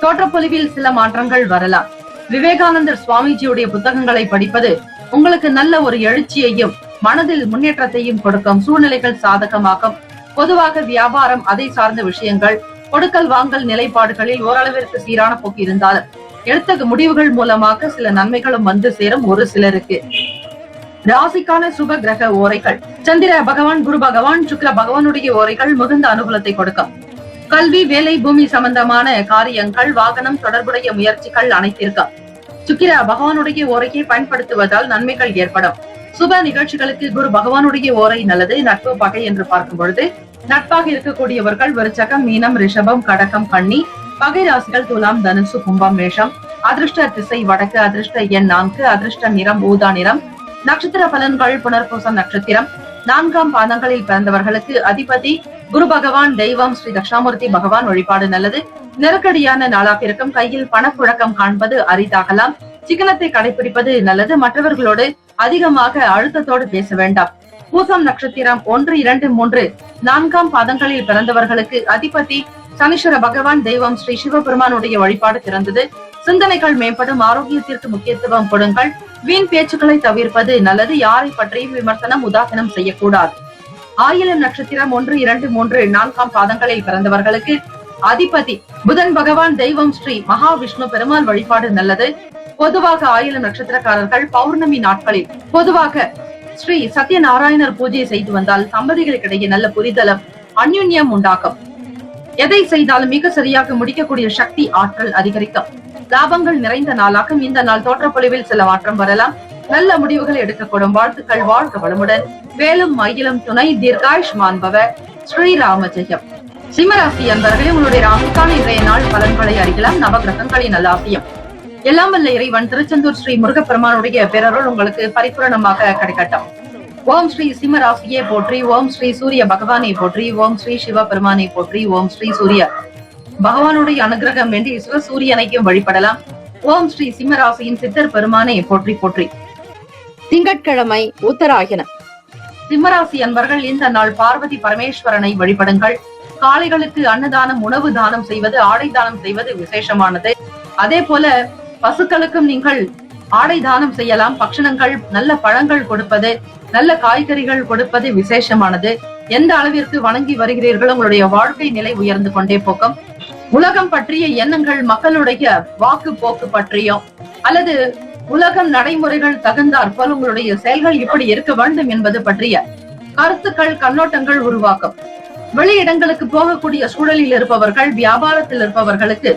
தோற்றப்பொலிவில் சில மாற்றங்கள் வரலாம். விவேகானந்தர் சுவாமிஜியுடைய புத்தகங்களை படிப்பது உங்களுக்கு நல்ல ஒரு எழுச்சியையும் மனதில் முன்னேற்றத்தையும் கொடுக்கும். சூழ்நிலைகள் சாதகமாகும். பொதுவாக வியாபாரம், அதை சார்ந்த விஷயங்கள், கொடுக்கல் வாங்கல் நிலைப்பாடுகளில் ஓரளவிற்கு சீரான போக்கு இருந்தாலும் எடுத்த முடிவுகள் மூலமாக சில நன்மைகளும் வந்து சேரும் ஒரு சிலருக்கு. ராசிக்கான சுப கிரக ஓரைகள் சந்திர பகவான், குரு பகவான், சுக்கிர பகவானுடைய ஓரைகள் மிகுந்த அனுகூலத்தை கொடுக்கும். கல்வி, வேலை, பூமி சம்பந்தமான காரியங்கள், வாகனம் தொடர்புடைய முயற்சிகள் அனைத்திற்கும் சுக்கிர பகவானுடைய ஓரையை பயன்படுத்துவதால் நன்மைகள் ஏற்படும். சுப நிகழ்ச்சிகளுக்கு குரு பகவானுடைய ஓரை நல்லது. நட்பு, பகை என்று பார்க்கும் பொழுது நட்பாக இருக்கக்கூடியவர்கள் விருச்சகம், மீனம், ரிஷபம், கடகம், கன்னி. பகை ராசிகள் துலாம், தனுசு, கும்பம், மேஷம். அதிர்ஷ்ட திசை வடக்கு. அதிர்ஷ்ட எண் 4. அதிர்ஷ்ட நிறம் ஊதா நிறம். நட்சத்திர பலன்கள் புனர்பூசம் நட்சத்திரம் 4ஆம் பாதங்களில் பிறந்தவர்களுக்கு அதிபதி குரு பகவான், தெய்வம் ஸ்ரீ தட்சிணாமூர்த்தி பகவான் வழிபாடு நல்லது. நெருக்கடியான நாளாக இருக்கும். கையில் பணப்புழக்கம் காண்பது அரிதாகலாம். சிக்கனத்தை கடைபிடிப்பது நல்லது. மற்றவர்களோடு அதிகமாக அழுத்தத்தோடு பேச வேண்டாம். பூசம் நட்சத்திரம் 1, 2, 3, 4ஆம் பாதங்களில் பிறந்தவர்களுக்கு அதிபதி சனீஸ்வர பகவான், தெய்வம் ஸ்ரீ சிவபெருமானுடைய வழிபாடு சிறந்தது. சிந்தனைகள் மேம்படும். ஆரோக்கியத்திற்கு முக்கியத்துவம் கொடுங்கள். வீண் பேச்சுக்களை தவிர்ப்பது நல்லது. யாரை பற்றியும் விமர்சனம், உதாசனம் செய்யக்கூடாது. ஆயிலம் நட்சத்திரம் 1, 2, 3, 4ஆம் பாதங்களில் பிறந்தவர்களுக்கு அதிபதி புதன் பகவான், தெய்வம் ஸ்ரீ மகாவிஷ்ணு பெருமாள் வழிபாடு நல்லது. பொதுவாக ஆயிலம் நட்சத்திரக்காரர்கள் பௌர்ணமி நாட்களில் பொதுவாக ஸ்ரீ சத்யநாராயணர் பூஜை செய்து வந்தால் தம்பதிகளுக்கிடையே நல்ல புரிதலும் அந்யுன்யம் உண்டாகும். எதை செய்தாலும் மிக சரியாக முடிக்கக்கூடிய சக்தி, ஆற்றல் அதிகரிக்கும். லாபங்கள் நிறைந்த நாளாகும். இந்த நாள் தோற்றப்பொழிவில் சில மாற்றம் வரலாம். நல்ல முடிவுகள் எடுக்கக்கூடும். வாழ்த்துக்கள். வாழ்க வளமுடன். வேலும் மயிலும் துணை. தீர்காயுஷ்மான் பவ. ஸ்ரீராம ஜெயம். சிம்மராசி அன்பர்களே, உங்களுடைய ராசிக்கான இன்றைய நாள் பலன்களை அறியலாம். நவகிரகங்களின் நல்லாசியம் எல்லாம் வல்ல இறைவன் திருச்செந்தூர் ஸ்ரீ முருகப்பெருமானுடைய பேரருள் உங்களுக்கு பரிபூரணமாக கிடைக்கட்டும். ஓம் ஸ்ரீ சிம்ம ராசியை போற்றி. ஓம் ஸ்ரீ சூரிய பகவானை போற்றி. ஓம் ஸ்ரீ சிவ பெருமானை போற்றி. ஓம் ஸ்ரீ சூரிய பகவானுடைய அனுகிரகம் வேண்டி சூரியனையும் வழிபடலாம். ஓம் ஸ்ரீ சிம்ம ராசியின் சித்தர் பெருமானை போற்றி போற்றி. திங்கட்கிழமை உத்தராயணம். சிம்மராசி அன்பர்கள் இந்த நாள் பார்வதி பரமேஸ்வரனை வழிபடுங்கள். காளைகளுக்கு அன்னதானம், உணவு தானம் செய்வது, ஆடை தானம் செய்வது விசேஷமானது. அதே போல பசுக்களுக்கும் நீங்கள் ஆடை தானம் செய்யலாம். பக்ஷணங்கள், நல்ல பழங்கள் கொடுப்பது, நல்ல காய்கறிகள் கொடுப்பது விசேஷமானது. எந்த அளவிற்கு வணங்கி வருகிறீர்களோ உங்களுடைய வாழ்க்கை நிலை உயர்ந்து கொண்டே போகும். உலகம் பற்றிய எண்ணங்கள், மக்களுடைய வாக்கு போக்கு பற்றியும் அல்லது உலகம் நடைமுறைகள் தகுந்தாற்போல் உங்களுடைய செயல்கள் இப்படி இருக்க வேண்டும் என்பது பற்றிய கருத்துக்கள் கண்ணோட்டங்கள் உருவாக்கும். வெளியிடங்களுக்கு போகக்கூடிய சூழலில் இருப்பவர்கள், வியாபாரத்தில் இருப்பவர்களுக்கு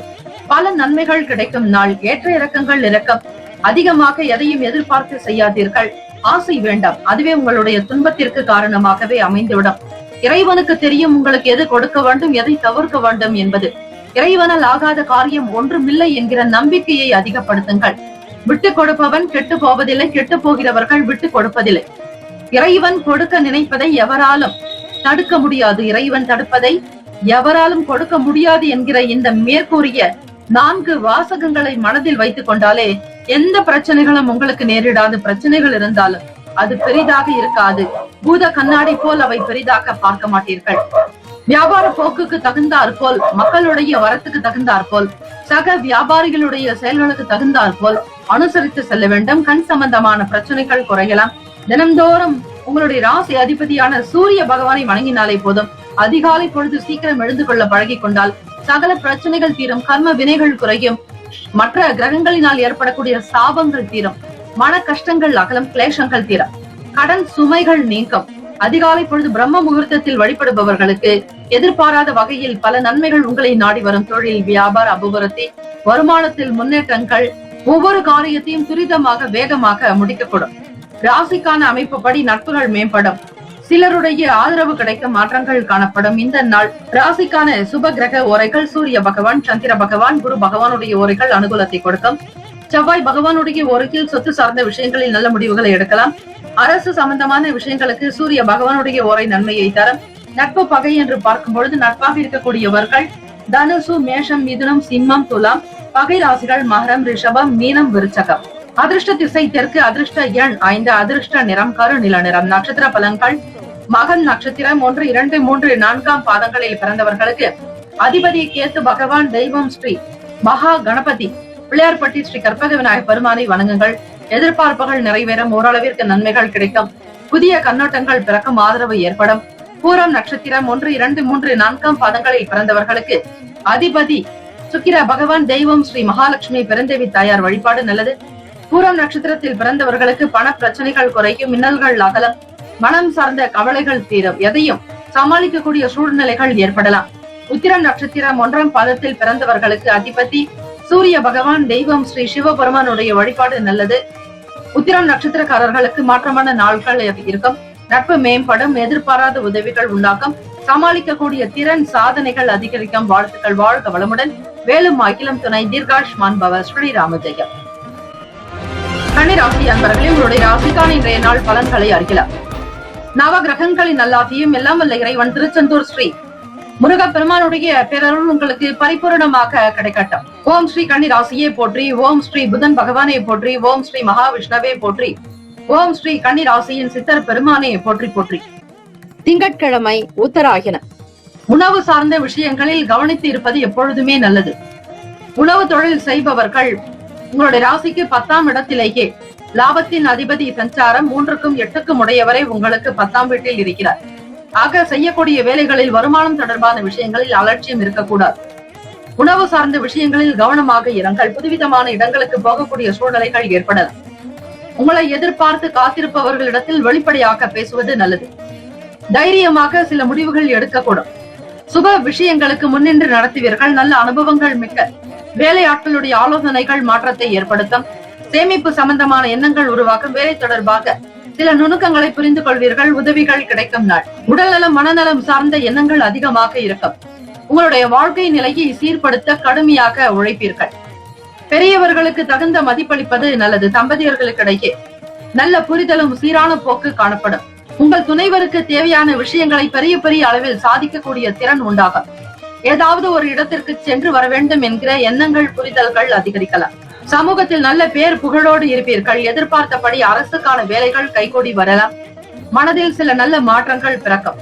பல நன்மைகள் கிடைக்கும் நாள். ஏற்ற இறக்கங்கள் இறக்கம். அதிகமாக எதையும் எதிர்பார்த்து செய்யாதீர்கள். ஆசை வேண்டாம், அதுவே உங்களுடைய துன்பத்திற்கு காரணமாகவே அமைந்துவிடும். இறைவனுக்கு தெரியும் உங்களுக்கு எது கொடுக்க வேண்டும், எதை தவிர்க்க வேண்டும் என்பது. இறைவனால் ஆகாத காரியம் ஒன்றுமில்லை என்கிற நம்பிக்கையை அதிகப்படுத்துங்கள். விட்டு கொடுப்பவன் கெட்டு போவதில்லை, கெட்டு போகிறவர்கள் விட்டு கொடுப்பதில்லை. இறைவன் கொடுக்க நினைப்பதை எவராலும் தடுக்க முடியாது, இறைவன் தடுப்பதை எவராலும் கொடுக்க முடியாது என்கிற இந்த மேற்கூறிய 4 வாசகங்களை மனதில் வைத்துக் கொண்டாலே எந்த பிரச்சனைகளும் உங்களுக்கு நேரிடாது. பிரச்சனைகள் இருந்தாலும் அது பெரிதாக இருக்காது. பூத கண்ணாடி போல் அவை பெரிதாக பார்க்க மாட்டீர்கள். வியாபார போக்குக்கு தகுந்தாற் போல், மக்களுடைய வரத்துக்கு தகுந்தாற் போல், சக வியாபாரிகளுடைய செயல்களுக்கு தகுந்தாற் போல் அனுசரித்து செல்ல வேண்டும். கண் சம்பந்தமான பிரச்சனைகள் குறையலாம். தினந்தோறும் உங்களுடைய ராசி அதிபதியான சூரிய பகவானை வணங்கினாலே போதும். அதிகாலை பொழுது சீக்கிரம் எழுந்து கொள்ள பழகி கொண்டால் சகல பிரச்சனைகள் தீரும். கர்ம வினைகள் குறையும். மற்ற கிரகங்களினால் ஏற்படக்கூடிய சாபங்கள் தீரும். மன கஷ்டங்கள் அகலம். கிளேசங்கள் தீரும். கடன் சுமைகள் நீங்கும். அதிகாலை பொழுது பிரம்ம முகூர்த்தத்தில் வழிபடுபவர்களுக்கு எதிர்பாராத வகையில் பல நன்மைகள் உங்களை நாடி வரும். தொழில், வியாபார அபிவிருத்தி, வருமானத்தில் முன்னேற்றங்கள், ஒவ்வொரு காரியத்தையும் துரிதமாக வேகமாக முடிக்கப்படும். ராசிக்கான அமைப்புப்படி நட்புகள் மேம்படும். சிலருடைய ஆதரவு கிடைக்க மாற்றங்கள் காணப்படும். இந்த நாள் ராசிக்கான சுப கிரக ஓரைகள் சூரிய பகவான், சந்திர பகவான், குரு பகவானுடைய ஓரைகள் அனுகூலத்தை கொடுக்கும். செவ்வாய் பகவானுடைய ஓரையில் சொத்து சார்ந்த விஷயங்களில் நல்ல முடிவுகளை எடுக்கலாம். அரசு சம்பந்தமான விஷயங்களுக்கு சூரிய பகவானுடைய ஓரை நன்மையை தரும். நட்பு பகை என்று பார்க்கும் பொழுது நட்பாக இருக்கக்கூடியவர்கள் தனுசு, மேஷம், மிதுனம், சிம்மம், துலாம். பகை ராசிகள் மகரம், ரிஷபம், மீனம், விருச்சகம். அதிர்ஷ்ட திசை தெற்கு. அதிர்ஷ்ட எண் 5. அதிர்ஷ்ட நிறம் கரு நில நிறம். நட்சத்திர பலன்கள் மகன் நட்சத்திரம் 1, 2, 3, 4ஆம் பாதங்களில் பிறந்தவர்களுக்கு அதிபதி கேத்து பகவான். தெய்வம் ஸ்ரீ மகா கணபதி. பிள்ளையார்பட்டி ஸ்ரீ கற்பக விநாயகர் பெருமானை வணங்குங்கள். எதிர்பார்ப்புகள் நிறைவேறும். ஓரளவிற்கு நன்மைகள் கிடைக்கும். புதிய கண்ணோட்டங்கள் பிறக்கும். ஆதரவு ஏற்படும். பூரம் நட்சத்திரம் 1, 2, 3, 4ஆம் பாதங்களில் பிறந்தவர்களுக்கு அதிபதி சுக்கிர பகவான். தெய்வம் ஸ்ரீ மகாலட்சுமி பெருந்தேவி தாயார் வழிபாடு நல்லது. பூரம் நட்சத்திரத்தில் பிறந்தவர்களுக்கு பண பிரச்சனைகள் குறையும். மின்னல்கள் அகலம். மனம் சார்ந்த கவலைகள் தீரும். எதையும் சமாளிக்கக்கூடிய சூழ்நிலைகள் ஏற்படலாம். உத்திரம் நட்சத்திரம் 1ஆம் பாதத்தில் பிறந்தவர்களுக்கு அதிபதி சூரிய பகவான். தெய்வம் ஸ்ரீ சிவபெருமானுடைய வழிபாடு நல்லது. உத்திரம் நட்சத்திரக்காரர்களுக்கு மாற்றமான நாட்கள் இருக்கும். நட்பு மேம்படும். எதிர்பாராத உதவிகள் உண்டாகும். சமாளிக்கக்கூடிய திறன் சாதனைகள் அதிகரிக்கும். வாழ்த்துக்கள். வாழ்க வளமுடன். வேலும் அகிலம் துணை. தீர்காஷ்மான் பவ. ஸ்ரீராம ஜெயம். கன்னிராசி அன்பர்களே, உங்களுடைய ராசிக்கான இன்றைய நாள் பலன்களை அறிக்கலாம். நவ கிரகங்களின் நல்லாசியும் எல்லாம் வல்ல இறைவன் திருச்செந்தூர் ஸ்ரீ முருகப்பெருமானுடைய பேரருள் உங்களுக்கு பரிபூரணமாக கிடைக்கட்டும். ஓம் ஸ்ரீ கன்னிராசியே போற்றி. ஓம் ஸ்ரீ புதன் பகவானே போற்றி. ஓம் ஸ்ரீ மகாவிஷ்ணவே போற்றி. ஓம் ஸ்ரீ கன்னிராசியின் சித்தர் பெருமானே போற்றி போற்றி. திங்கட்கிழமை உத்தராயணம். உணவு சார்ந்த விஷயங்களில் கவனித்து இருப்பது எப்பொழுதுமே நல்லது. உணவு தொழில் செய்பவர்கள் உங்களுடைய ராசிக்கு 10ஆம் இடத்திலேயே லாபத்தின் அதிபதி சஞ்சாரம் 3க்கும் 8க்கும் உடையவரை உங்களுக்கு 10ஆம் வீட்டில் இருக்கிறார். ஆக செய்யக்கூடிய வேலைகளில் வருமானம் தொடர்பான விஷயங்களில் அலட்சியம் இருக்கக்கூடாது. உணவு சார்ந்த விஷயங்களில் கவனமாக இருங்கள். புதுவிதமான இடங்களுக்கு போகக்கூடிய சூழ்நிலைகள் ஏற்படலாம். உங்களை எதிர்பார்த்து காத்திருப்பவர்களிடத்தில் வெளிப்படையாக பேசுவது நல்லது. தைரியமாக சில முடிவுகள் எடுக்கக்கூடும். சுப விஷயங்களுக்கு முன்னின்று நடத்துவீர்கள். நல்ல அனுபவங்கள் மிக்க வேலையாட்களுடைய ஆலோசனைகள் மாற்றத்தை ஏற்படுத்தும். சேமிப்பு சம்பந்தமான எண்ணங்கள் உருவாக்கும். வேலை தொடர்பாக சில நுணுக்கங்களை புரிந்து கொள்வீர்கள். உதவிகள் கிடைக்கும் நாள். உடல்நலம், மனநலம் சார்ந்த எண்ணங்கள் அதிகமாக இருக்கும். உங்களுடைய வாழ்க்கை நிலையை சீர்படுத்த கடுமையாக உழைப்பீர்கள். பெரியவர்களுக்கு தகுந்த மதிப்பளிப்பது நல்லது. தம்பதியர்களுக்கிடையே நல்ல புரிதலும் சீரான போக்கு காணப்படும். உங்கள் துணைவருக்கு தேவையான விஷயங்களை பெரிய பெரிய அளவில் சாதிக்கக்கூடிய திறன் உண்டாகும். ஏதாவது ஒரு இடத்திற்கு சென்று வர வேண்டும் என்கிற எண்ணங்கள், புரிதல்கள் அதிகரிக்கலாம். சமூகத்தில் நல்ல பேர் புகழோடு இருப்பீர்கள். எதிர்பார்த்தபடி அரசுக்கான வேலைகள் கைகூடி வரலாம். மனதில் சில நல்ல மாற்றங்கள் பிறக்கும்.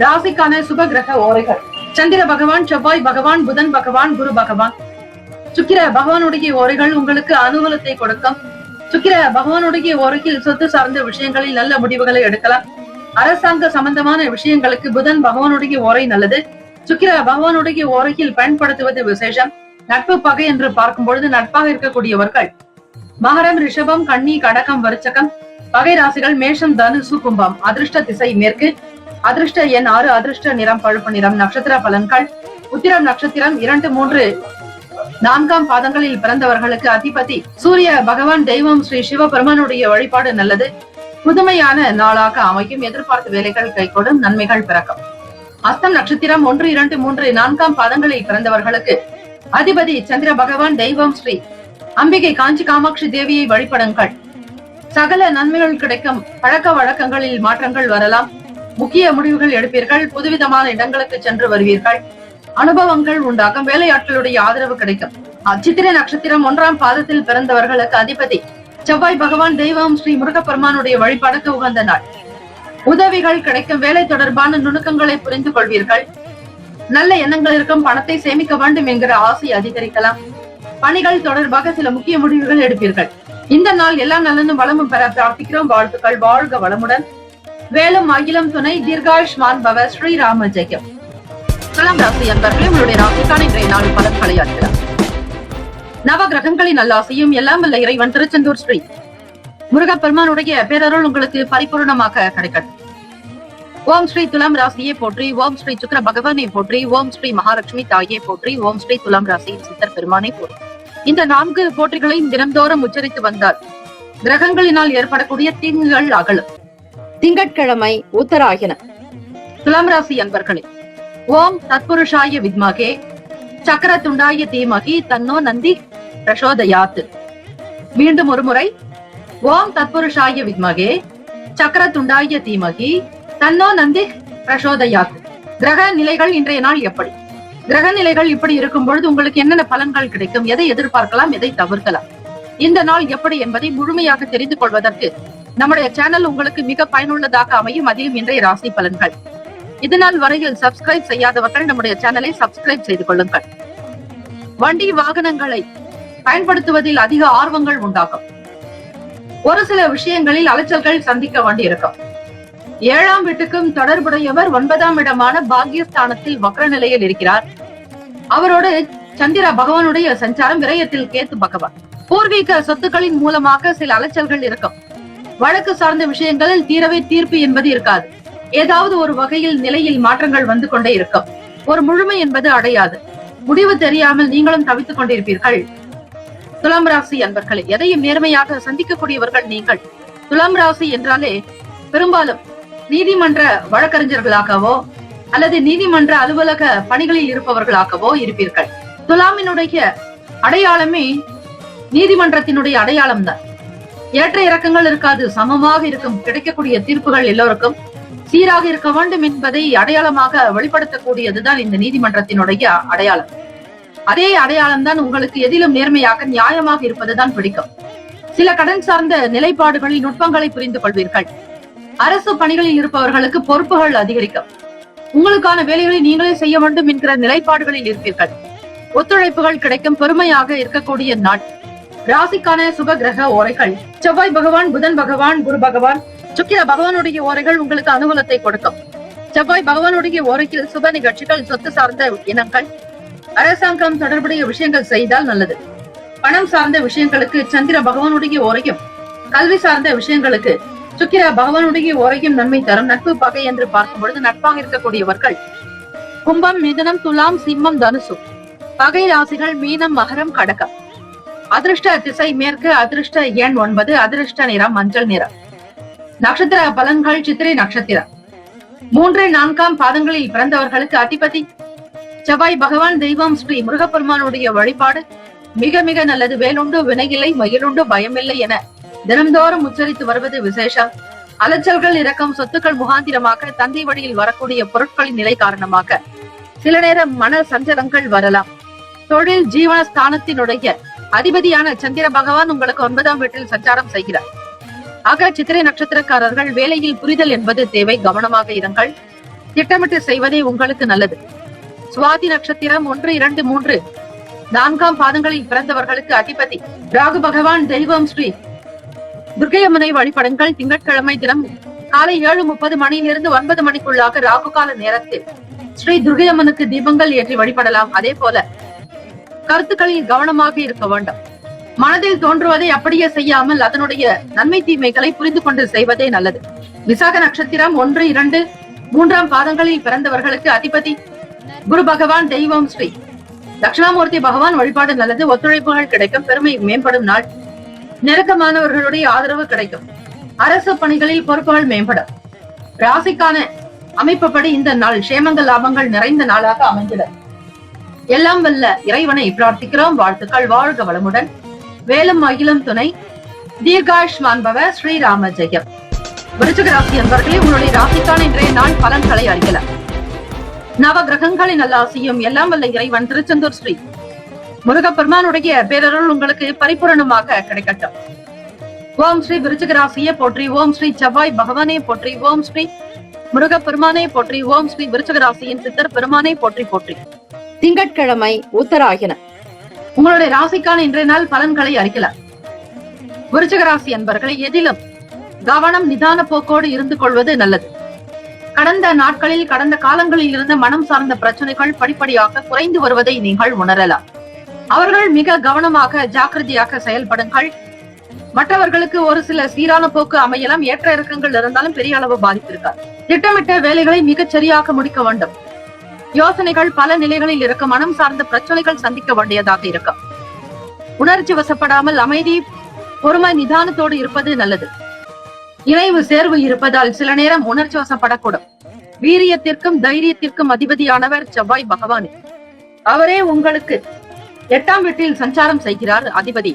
ராசிக்கான சுப கிரக ஓரைகள் சந்திர பகவான், செவ்வாய் பகவான், புதன் பகவான், குரு பகவான். சுக்கிர பகவானுடைய ஓரைகள் உங்களுக்கு அனுகூலத்தை கொடுக்கும். சுக்கிர பகவானுடைய ஓரையில் சொத்து சார்ந்த விஷயங்களில் நல்ல முடிவுகளை எடுக்கலாம். அரசாங்க சம்பந்தமான விஷயங்களுக்கு புதன் பகவானுடைய ஓரை நல்லது. சுக்கிர பகவானுடைய ஓரையில் பயன்படுத்துவது விசேஷம். நட்பு பகை என்று பார்க்கும் பொழுது நட்பாக இருக்கக்கூடியவர்கள் மகரம், ரிஷபம், கன்னி, கடகம், விருச்சகம். பகை ராசிகள் மேஷம், தனுசு, கும்பம். அதிர்ஷ்ட திசை மேற்கு. அதிர்ஷ்ட எண் 6. அதிர்ஷ்ட நிறம் பழுப்பு நிறம். நட்சத்திர பலன்கள். உத்திரம் நட்சத்திரம் 2, 3, 4ஆம் பாதங்களில் பிறந்தவர்களுக்கு அதிபதி சூரிய பகவான். தெய்வம் ஸ்ரீ சிவபெருமானுடைய வழிபாடு நல்லது. புதுமையான நாளாக அமையும். எதிர்பார்த்த வேலைகள் கைகூடும். நன்மைகள் பிறக்கும். அஸ்தம் நட்சத்திரம் 1, 2, 3, 4ஆம் பாதங்களில் பிறந்தவர்களுக்கு அதிபதி சந்திர பகவான். தெய்வம் ஸ்ரீ அம்பிகை காஞ்சி காமாட்சி தேவியை வழிபடுங்கள். சகல நன்மைகள் கிடைக்கும். பழக்க வழக்கங்களில் மாற்றங்கள் வரலாம். முக்கிய முடிவுகள் எடுப்பீர்கள். புதுவிதமான இடங்களுக்கு சென்று வருவீர்கள். அனுபவங்கள் உண்டாகும். வேலையாட்களுடைய ஆதரவு கிடைக்கும். சித்திரை நட்சத்திரம் 1ஆம் பாதத்தில் பிறந்தவர்களுக்கு அதிபதி செவ்வாய் பகவான். தெய்வம் ஸ்ரீ முருகப்பெருமானுடைய வழிபாடுக்கு உகந்த நாள். உதவிகள் கிடைக்கும். வேலை தொடர்பான நுணுக்கங்களை புரிந்து கொள்வீர்கள். நல்ல எண்ணங்கள் இருக்கும். பணத்தை சேமிக்க வேண்டும் என்கிற ஆசை அதிகரிக்கலாம். பணிகள் தொடர்பாக சில முக்கிய முடிவுகள் எடுப்பீர்கள். இந்த நாள் எல்லா நலனும் வளமும் பெற பிரார்த்திக்கிறோம். வாழ்த்துக்கள். வாழ்க வளமுடன். வேலும் அகிலம் துணை. தீர்காயுஷ்மான் பவ. ஸ்ரீராம ஜெயம். துலாம் ராசி அன்பர்களே, உங்களுடைய ராசிக்கான இன்றைய நாள் பலன்களை அறிகிறார். நவ கிரகங்களின் நல்லாசையும் எல்லாம் வல்ல இறைவன் திருச்செந்தூர் ஸ்ரீ முருகப்பெருமானுடைய பேரருள் உங்களுக்கு பரிபூர்ணமாக கிடைக்கட்டும். ஓம் ஸ்ரீ துலாம் ராசியை போற்றி. ஓம் ஸ்ரீ சுக்கிர பகவானை போற்றி. ஓம் ஸ்ரீ மகாலட்சுமி தாயை போற்றி. ஓம் ஸ்ரீ துலாம் ராசியின் சித்தர் பெருமானை போற்றி. இந்த 4 போற்றிகளையும் தினந்தோறும் உச்சரித்து வந்தால் கிரகங்களினால் ஏற்படக்கூடிய தீங்குகள் அகலும். திங்கட்கிழமை உத்தராயணம். துலாம் ராசி அன்பர்களே, ஓம் தத்புருஷாய வித்மகே சக்கர துண்டாய தீமகி தன்னோ நந்தி பிரசோதயாத். மீண்டும் ஒரு முறை. ஓம் தத்புருஷாய வித்மகே சக்கர துண்டாய தீமகி தன்னோ நந்தி பிரசோதயாத். கிரக நிலைகள் இன்றைய நாள் எப்படி? கிரக நிலைகள் இப்படி இருக்கும் பொழுது உங்களுக்கு என்னென்ன பலன்கள் கிடைக்கும்? எதை எதிர்பார்க்கலாம்? எதை தவிர்க்கலாம்? இந்த நாள் எப்படி என்பதை முழுமையாக தெரிந்து கொள்வதற்கு நம்முடைய சேனல் உங்களுக்கு மிக பயனுள்ளதாக அமையும். அதிலும் இன்றைய ராசி பலன்கள். இதனால் வரையில் சப்ஸ்கிரைப் செய்யாதவர்கள் நம்முடைய சேனலை சப்ஸ்கிரைப் செய்து கொள்ளுங்கள். வண்டி வாகனங்களை பயன்படுத்துவதில் அதிக ஆர்வங்கள் உண்டாகும். ஒரு சில விஷயங்களில் அலைச்சல்கள் சந்திக்க வேண்டி இருக்கும். 7ஆம் வீட்டுக்கும் தொடர்புடையவர் 9ஆம் இடமான பாக்கியஸ்தானத்தில் வக்ர நிலையில் இருக்கிறார். அவரோடு சந்திர பகவானுடைய சஞ்சாரம். விரயத்தில் கேத்து பகவான். பூர்வீக சொத்துக்களின் மூலமாக சில அலைச்சல்கள் இருக்கும். வழக்கு சார்ந்த விஷயங்களில் தீரவே தீர்ப்பு என்பது இருக்காது. ஏதாவது ஒரு வகையில் நிலையில் மாற்றங்கள் வந்து கொண்டே இருக்கும். ஒரு முழுமை என்பது அடையாது. முடிவு தெரியாமல் நீங்களும் தவித்துக் கொண்டிருப்பீர்கள். துலாம் ராசி அன்பர்களே, எதையும் நேர்மையாக சந்திக்கக்கூடியவர்கள் நீங்கள். துலாம் ராசி என்றாலே பெரும்பாலும் நீதிமன்ற வழக்கறிஞர்களாகவோ அல்லது நீதிமன்ற அலுவலக பணிகளில் இருப்பவர்களாகவோ இருப்பீர்கள். துலாமினுடைய அடையாளமே நீதிமன்றத்தினுடைய அடையாளம் தான். ஏற்ற இறக்கங்கள் இருக்காது. சமமாக இருக்கும். கிடைக்கக்கூடிய தீர்ப்புகள் எல்லோருக்கும் சீராக இருக்க வேண்டும் என்பதை அடையாளமாக வெளிப்படுத்தக்கூடியதுதான் இந்த நீதிமன்றத்தினுடைய அடையாளம். அதே அடையாளம் தான் உங்களுக்கு எதிலும் நேர்மையாக நியாயமாக இருப்பதுதான் பிடிக்கும். சில கடன் சார்ந்த நிலைப்பாடுகளில் நுட்பங்களை புரிந்து கொள்வீர்கள். அரசு பணிகளில் இருப்பவர்களுக்கு பொறுப்புகள் அதிகரிக்கும். உங்களுக்கான வேலைகளை நீங்களே செய்ய வேண்டும் என்கிற நிலைப்பாடுகளில் இருப்பீர்கள். ஒத்துழைப்புகள் கிடைக்கும். பெருமையாக இருக்கக்கூடிய நாள். ராசிக்கான சுப கிரக ஓரைகள். செவ்வாய் பகவான், புதன் பகவான், குரு பகவான், சுக்கிர பகவானுடைய ஓரைகள் உங்களுக்கு அனுகூலத்தை கொடுக்கும். செவ்வாய் பகவானுடைய ஓரையில் சுப நிகழ்ச்சிகள், சொத்து சார்ந்த இனங்கள், அரசாங்கம் தொடர்புடைய விஷயங்கள் செய்தால் நல்லது. பணம் சார்ந்த விஷயங்களுக்கு சந்திர பகவானுடைய ஓரையும், கல்வி சார்ந்த விஷயங்களுக்கு சுக்கிர பகவானுடைய ஓரையும் நன்மை தரும். நட்பு பகை என்று பார்க்கும் பொழுது நட்பாக இருக்கக்கூடியவர்கள் கும்பம், மிதுனம், துலாம், சிம்மம், தனுசு. பகை ராசிகள் மீனம், மகரம், கடகம். அதிர்ஷ்ட திசை மேற்கு. அதிர்ஷ்ட எண் 9. அதிர்ஷ்ட நிறம் மஞ்சள் நிறம். நட்சத்திர பலன்கள். சித்திரை நட்சத்திரம் 3, 4ஆம் பாதங்களில் பிறந்தவர்களுக்கு அதிபதி செவ்வாய் பகவான். தெய்வம் ஸ்ரீ முருகப்பெருமானுடைய வழிபாடு மிக மிக நல்லது. வேலுண்டு வினையில்லை, மயிலுண்டு பயமில்லை என தினந்தோறும் உச்சரித்து வருவது விசேஷம். அலைச்சல்கள் இறக்கம். சொத்துக்கள் முகாந்திரமாக தந்தை வழியில் வரக்கூடிய பொருட்களின் நிலை காரணமாக சில நேரம் மன சஞ்சலங்கள் வரலாம். தொழில் ஜீவனஸ்தானத்தினுடைய அதிபதியான சந்திர பகவான் உங்களுக்கு 9ஆம் வீட்டில் சஞ்சாரம் செய்கிறார். ஆக சித்திரை நட்சத்திரக்காரர்கள் வேலையில் புரிதல் என்பது தேவை. கவனமாக இருங்கள். திட்டமிட்டு செய்வதே உங்களுக்கு நல்லது. சுவாதி நட்சத்திரம் 1, 2, 3, 4ஆம் பாதங்களில் பிறந்தவர்களுக்கு அதிபதி ராகு பகவான். தெய்வம் ஸ்ரீ துர்க்கையம்மனை வழிபடுங்கள். திங்கட்கிழமை தினம் காலை 7:30 மணியிலிருந்து 9 மணிக்குள்ளாக ராகு கால நேரத்தில் ஸ்ரீ துர்க்கையம்மனுக்கு தீபங்கள் ஏற்றி வழிபடலாம். அதே போல கருத்துக்களில் கவனமாக இருக்க வேண்டும். மனதில் தோன்றுவதை அப்படியே செய்யாமல் அதனுடைய நன்மை தீமைகளை புரிந்து கொண்டு செய்வதே நல்லது. விசாக நட்சத்திரம் 1, 2, 3 பாதங்களில் பிறந்தவர்களுக்கு அதிபதி குரு பகவான், தெய்வம் ஸ்ரீ தட்சிணாமூர்த்தி பகவான் வழிபாடு நல்லது. ஒத்துழைப்புகள் கிடைக்கும், பெருமை மேம்படும் நாள். நெருக்கமானவர்களுடைய ஆதரவு கிடைக்கும். அரசு பணிகளில் பொறுப்புகள் மேம்படும். ராசிக்கான அமைப்புப்படி இந்த நாள் சேமங்கள் லாபங்கள் நிறைந்த நாளாக அமைந்துள்ளது. எல்லாம் வல்ல இறைவனை பிரார்த்திக்கிறோம். வாழ்த்துக்கள். வாழ்க வளமுடன். வேலும் அகிலம் துணை. தீர்காயுஷ்மான் பவ. ஸ்ரீராம ஜெயம். விருச்சிக ராசி என்பவர்களே, உங்களுடைய ராசிக்கான இன்றைய நாள் பலன்களை அறியலாம். நவ கிரகங்களின் நல்லாசியும் எல்லாம் வல்ல இறைவன் திருச்செந்தூர் ஸ்ரீ முருகப்பெருமானுடைய பேரருள் உங்களுக்கு பரிபூரணமாக கிடைக்கட்டும். ஓம் ஸ்ரீ விருச்சிக ராசியை போற்றி. ஓம் ஸ்ரீ செவ்வாய் பகவானே போற்றி. ஓம் ஸ்ரீ முருகப்பெருமானே போற்றி. ஓம் ஸ்ரீ விருச்சிக ராசியின் சித்தர் பெருமானே போற்றி போற்றி. திங்கட்கிழமை உத்தராயணம். உங்களுடைய ராசிக்கான இன்றைய நாள் பலன்களை அறிக்கலாம். விருச்சிக ராசி என்பவர்களை எதிலும் கவனம் நிதான போக்கோடு இருந்து கொள்வது நல்லது. கடந்த நாட்களில் கடந்த காலங்களில் இருந்த மனம் சார்ந்த பிரச்சனைகள் படிப்படியாக குறைந்து வருவதை நீங்கள் உணரலாம். அவர்கள் மிக கவனமாக ஜாக்கிரதையாக செயல்படுங்கள். மற்றவர்களுக்கு ஒரு சில சீரான போக்கு அமையலாம். ஏற்ற இறக்கங்கள் இருந்தாலும் பெரிய அளவு பாதிப்பு இருக்காது. திட்டமிட்ட வேலைகளை மிகச் சரியாக முடிக்க வேண்டும். யோசனைகள் பல நிலைகளில் இருக்க மனம் சார்ந்த பிரச்சனைகள் சந்திக்க வேண்டியதாக இருக்கும். உணர்ச்சி வசப்படாமல் அமைதி, பொறுமை, நிதானத்தோடு இருப்பது நல்லது. இணைவு சேர்வு இருப்பதால் சில நேரம் உணர்ச்சி வசப்படக்கூடும். வீரியத்திற்கும் தைரியத்திற்கும் அதிபதியானவர் செவ்வாய் பகவானே. அவரே உங்களுக்கு 8ஆம் வீட்டில் சஞ்சாரம் செய்கிறார். அதிபதி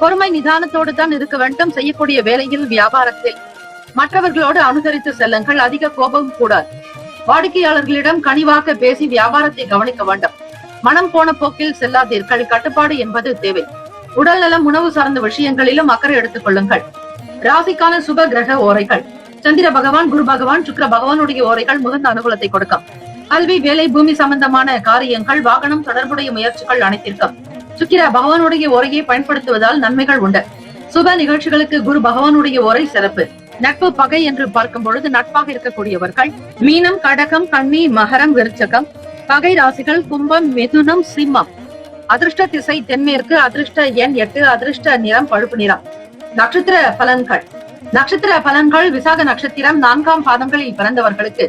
பொறுமை நிதானத்தோடு தான் இருக்க வேண்டும். செய்யக்கூடிய வேலையில் வியாபாரத்தில் மற்றவர்களோடு அனுசரித்து செல்லுங்கள். அதிக கோபம் கூடாது. வாடிக்கையாளர்களிடம் கனிவாக பேசி வியாபாரத்தை கவனிக்க வேண்டும். மனம் போன போக்கில் செல்லாதீர்கள். கட்டுப்பாடு என்பது தேவை. உடல் நலம், உணவு சார்ந்த விஷயங்களிலும் அக்கறை எடுத்துக் கொள்ளுங்கள். ராசிக்கான சுப கிரக ஓரைகள். சந்திர பகவான், குரு பகவான், சுக்கிர பகவானுடைய ஓரைகள் மிகுந்த அனுகூலத்தை கொடுக்கும். கல்வி, வேலை, பூமி சம்பந்தமான காரியங்கள், வாகனம் தொடர்புடைய முயற்சிகள் அனைத்திற்கும் சுக்கிர பகவானுடைய ஓரையை பயன்படுத்துவதால் நன்மைகள் உண்டு. சுப நிகழ்ச்சிகளுக்கு குரு பகவானுடைய ஓரை சிறப்பு. நட்பு, பகை என்று பார்க்கும் பொழுது நட்பாக இருக்கக்கூடியவர்கள் மீனம், கடகம், கன்னி, மகரம், விருச்சகம். பகை ராசிகள் கும்பம், மிதுனம், சிம்மம். அதிர்ஷ்ட திசை தென்மேற்கு. அதிர்ஷ்ட எண் 8. அதிர்ஷ்ட நிறம் பழுப்பு நிறம். நட்சத்திர பலன்கள். நட்சத்திர பலன்கள். விசாக நட்சத்திரம் 4ஆம் பாதங்களில் பிறந்தவர்களுக்கு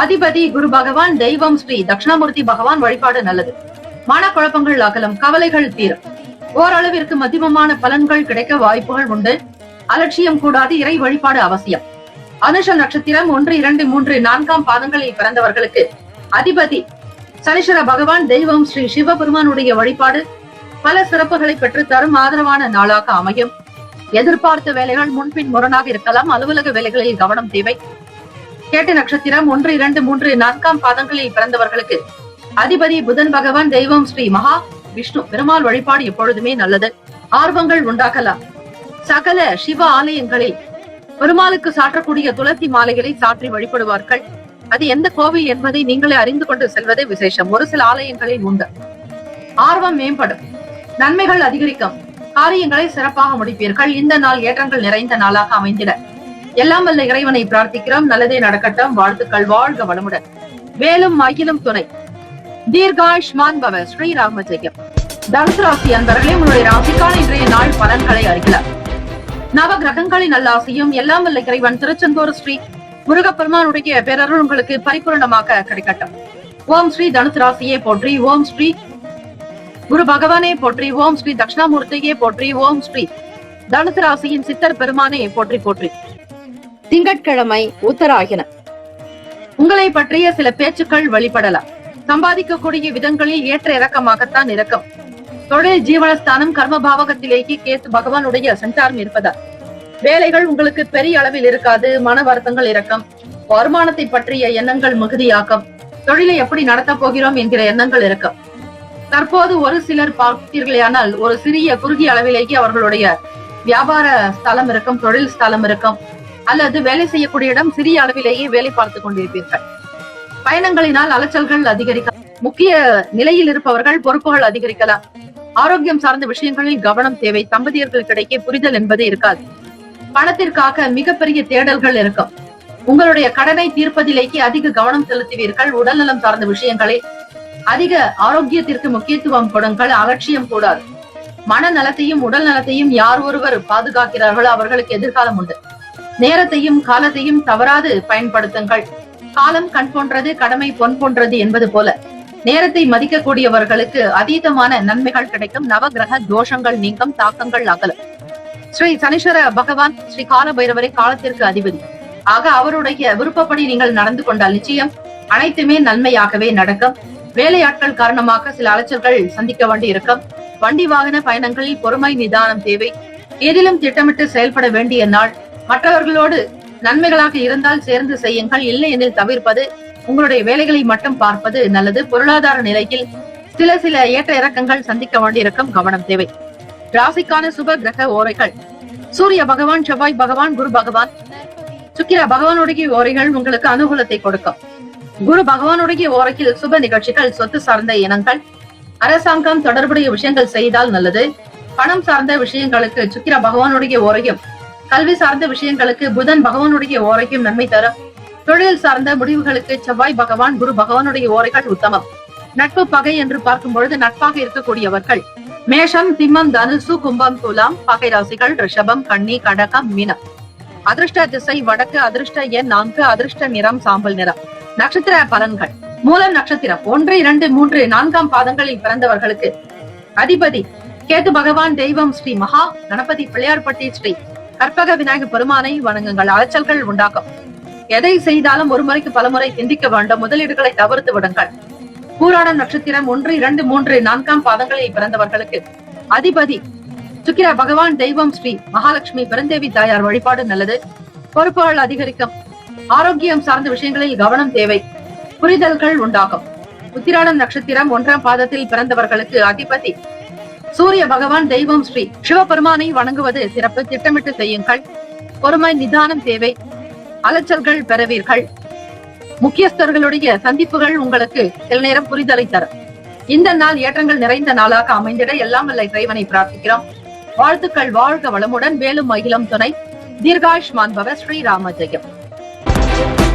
அதிபதி குரு பகவான், தெய்வம் ஸ்ரீ தட்சிணாமூர்த்தி பகவான் வழிபாடு நல்லது. மனக்குழப்பங்கள் அகலும், கவலைகள் தீரும். ஓரளவிற்கு மத்தியமமான பலன்கள் கிடைக்க வாய்ப்புகள் உண்டு. அலட்சியம் கூடாது. இறை வழிபாடு அவசியம். அனுஷ நட்சத்திரம் 1, 2, 3, 4ஆம் பாதங்களில் பிறந்தவர்களுக்கு அதிபதி சனீஸ்வர பகவான், தெய்வம் ஸ்ரீ சிவபெருமானுடைய வழிபாடு பல சிறப்புகளை பெற்று தரும் ஆதரவான நாளாக அமையும். எதிர்பார்த்த வேலைகள் முன்பின் முரணாக இருக்கலாம். அலுவலக வேலைகளில் கவனம் தேவை. கேட்ட நட்சத்திரம் 1, 2, 3, 4ஆம் பாதங்களில் பிறந்தவர்களுக்கு அதிபதி புதன் பகவான், தெய்வம் ஸ்ரீ மகா விஷ்ணு பெருமாள் வழிபாடு எப்பொழுதுமே நல்லது. ஆர்வங்கள் உண்டாக்கலாம். சகல சிவ ஆலயங்களில் பெருமாளுக்கு சாற்றக்கூடிய துளசி மாலைகளை சாற்றி வழிபடுவார்கள். அது எந்த கோவில் என்பதை நீங்களே அறிந்து கொண்டு செல்வதே விசேஷம். ஒரு சில ஆலயங்களில் உண்டு. ஆர்வம் மேம்படும். நன்மைகள் அதிகரிக்கும். காரியங்களை சிறப்பாக முடிப்பீர்கள். இந்த நாள் ஏற்றங்கள் நிறைந்த நாளாக அமைந்திட எல்லாம் வல்ல இறைவனை பிரார்த்திக்கிறோம். நல்லதே நடக்கட்டும். வாழ்த்துக்கள். வாழ்க வளமுடன். வேலும் அகிலும் துணை. தீர்காயுஷ்மான் பவ. ஸ்ரீராம ஜெயம். தனுசு ராசி அன்பர்களே, உங்களுடைய ராசிக்கான இன்றைய நாள் பலன்களை அறிகிறார். நவ கிரகங்களின் நல்லாசியும் எல்லாம் வல்ல இறைவன் திருச்செந்தூர் ஸ்ரீ முருகப்பெருமானுடைய பேரருள் உங்களுக்கு பரிபூரணமாக கிடைக்கட்டும். ஓம் ஸ்ரீ தனுசு ராசியே போற்றி. ஓம் ஸ்ரீ குரு பகவானே போற்றி. ஓம் ஸ்ரீ தட்சிணாமூர்த்தியே போற்றி. ஓம் ஸ்ரீ தனுசு ராசியின் சித்தர் பெருமானே போற்றி போற்றி. திங்கட்கிழமை உத்தராயணம். உங்களை பற்றிய சில பேச்சுக்கள் வெளிப்படலாம். சம்பாதிக்கக்கூடிய விதங்களில் ஏற்ற இறக்கமாகத்தான் இருக்கும். தொழில் ஜீவனஸ்தானம் கர்மபாவகத்திலேயே கேத்து பகவானுடைய சஞ்சாரம் இருப்பதால் வேலைகள் உங்களுக்கு பெரிய அளவில் இருக்காது. மன வருத்தங்கள் இருக்கும். வருமானத்தை பற்றிய எண்ணங்கள் மிகுதியாக்கும். தொழிலை எப்படி நடத்த போகிறோம் என்கிற எண்ணங்கள் இருக்கும். தற்போது ஒரு சிலர் பார்த்தீர்களானால் ஒரு சிறிய குறுகிய அளவிலேயே அவர்களுடைய வியாபார ஸ்தலம் இருக்கும், தொழில் ஸ்தலம் இருக்கும், அல்லது வேலை செய்யக்கூடிய இடம் சிறிய அளவிலேயே வேலை பார்த்துக் கொண்டிருப்பீர்கள். பயணங்களினால் அலைச்சல்கள் அதிகரிக்கலாம். முக்கிய நிலையில் இருப்பவர்கள் பொறுப்புகள் அதிகரிக்கலாம். ஆரோக்கியம் சார்ந்த விஷயங்களில் கவனம் தேவை. தம்பதியர்களுக்கிடையே புரிதல் என்பது இருக்காது. பணத்திற்காக மிகப்பெரிய தேடல்கள் இருக்கும். உங்களுடைய கடனை தீர்ப்பதிலேயே அதிக கவனம் செலுத்துவீர்கள். உடல்நலம் சார்ந்த விஷயங்களை அதிக ஆரோக்கியத்திற்கு முக்கியத்துவம் கொடுங்கள். அலட்சியம் கூடாது. மனநலத்தையும் உடல் நலத்தையும் யார் ஒருவர் பாதுகாக்கிறார்களோ அவர்களுக்கு எதிர்காலம் உண்டு. நேரத்தையும் காலத்தையும் தவறாது பயன்படுத்துங்கள். காலம் கண் போன்றது, கடமை பொன் போன்றது என்பது போல நேரத்தை மதிக்கக்கூடியவர்களுக்கு அதீதமான நன்மைகள் கிடைக்கும். நவகிரக தோஷங்கள் நீங்கும், தாக்கங்கள் அகலும். ஸ்ரீ சனீஸ்வர பகவான் ஸ்ரீ கால பைரவரை காலத்திற்கு அதிபதி. ஆக அவருடைய விருப்பப்படி நீங்கள் நடந்து கொண்டால் நிச்சயம் அனைத்துமே நன்மையாகவே நடக்கும். வேலையாட்கள் காரணமாக சில அலைச்சல்கள் சந்திக்க வேண்டி இருக்கும். வண்டி வாகன பயணங்களில் பொறுமை நிதானம் தேவை. எதிலும் திட்டமிட்டு செயல்பட வேண்டிய நாள். மற்றவர்களோடு நன்மைகளாக இருந்தால் சேர்ந்து செய்யுங்கள், இல்லை எனில் தவிர்ப்பது. உங்களுடைய வேலைகளை மட்டும் பார்ப்பது நல்லது. பொருளாதார நிலையில் சில ஏற்ற இறக்கங்கள் சந்திக்க வேண்டியிருக்கும், கவனம் தேவை. ராசிக்கான சுப கிரக ஓரைகள்: சூரிய பகவான், செவ்வாய் பகவான், குரு பகவான், சுக்கிர பகவானுடைய ஓரைகள் உங்களுக்கு அனுகூலத்தை கொடுக்கும். குரு பகவானுடைய ஓரையில் சுப நிகழ்ச்சிகள், சொத்து சார்ந்த இனங்கள், அரசாங்கம் தொடர்புடைய விஷயங்கள் செய்தால் நல்லது. பணம் சார்ந்த விஷயங்களுக்கு சுக்கிர பகவானுடைய ஓரையும், கல்வி சார்ந்த விஷயங்களுக்கு புதன் பகவானுடைய ஓரையும் நன்மை தரும். தொழில் சார்ந்த முடிவுகளுக்கு செவ்வாய் பகவான், குரு பகவானுடைய ஓரைகள் உத்தமம். நட்பு பகை என்று பார்க்கும் பொழுது நட்பாக இருக்கக்கூடியவர்கள் மேஷம், சிம்மம், தனுசு, கும்பம், துலாம். பகை ராசிகள் ரிஷபம், கன்னி, கடகம், மீனம். அதிர்ஷ்ட திசை வடக்கு. அதிர்ஷ்ட எண் 4. அதிர்ஷ்ட நிறம் சாம்பல் நிறம். நட்சத்திர பலன்கள்: மூலம் நட்சத்திரம் 1, 2, 3, 4ஆம் பாதங்களில் பிறந்தவர்களுக்கு அதிபதி கேது பகவான். தெய்வம் ஸ்ரீ மகா கணபதி பிள்ளையார்பட்டி ஸ்ரீ கற்பக விநாயக பெருமானை வணங்குங்கள். அலைச்சல்கள் உண்டாகும். எதை செய்தாலும் ஒரு முறைக்கு பலமுறை சிந்திக்க வேண்டும். முதலீடுகளை தவிர்த்து விடுங்கள். பூராடம் நட்சத்திரம் 1, 2, 3, 4ஆம் பாதங்களில் பிறந்தவர்களுக்கு அதிபதி சுக்கிர பகவான். தெய்வம் ஸ்ரீ மகாலட்சுமி பெருந்தேவி தாயார் வழிபாடு நல்லது. பொறுப்புகள் அதிகரிக்கும். ஆரோக்கியம் சார்ந்த விஷயங்களில் கவனம் தேவை. புரிதல்கள் உண்டாகும். உத்திராடம் நட்சத்திரம் 1ஆம் பாதத்தில் பிறந்தவர்களுக்கு அதிபதி சூரிய பகவான். தெய்வம் ஸ்ரீ சிவபெருமானை வணங்குவது சிறப்பு. திட்டமிட்டு செய்யுங்கள். பொறுமை நிதானம் தேவை. அலைச்சல்கள் பெறுவீர்கள். முக்கியஸ்தர்களுடைய சந்திப்புகள் உங்களுக்கு சில நேரம் புரிதலை தரும். இந்த நாள் ஏற்றங்கள் நிறைந்த நாளாக அமைந்திட எல்லாம் வல்ல இறைவனை பிரார்த்திக்கிறோம். வாழ்த்துக்கள். வாழ்க வளமுடன். வேலும் மகிழும் துணை. தீர்காயுஷ்மான் பவ. ஸ்ரீராம ஜெயம்.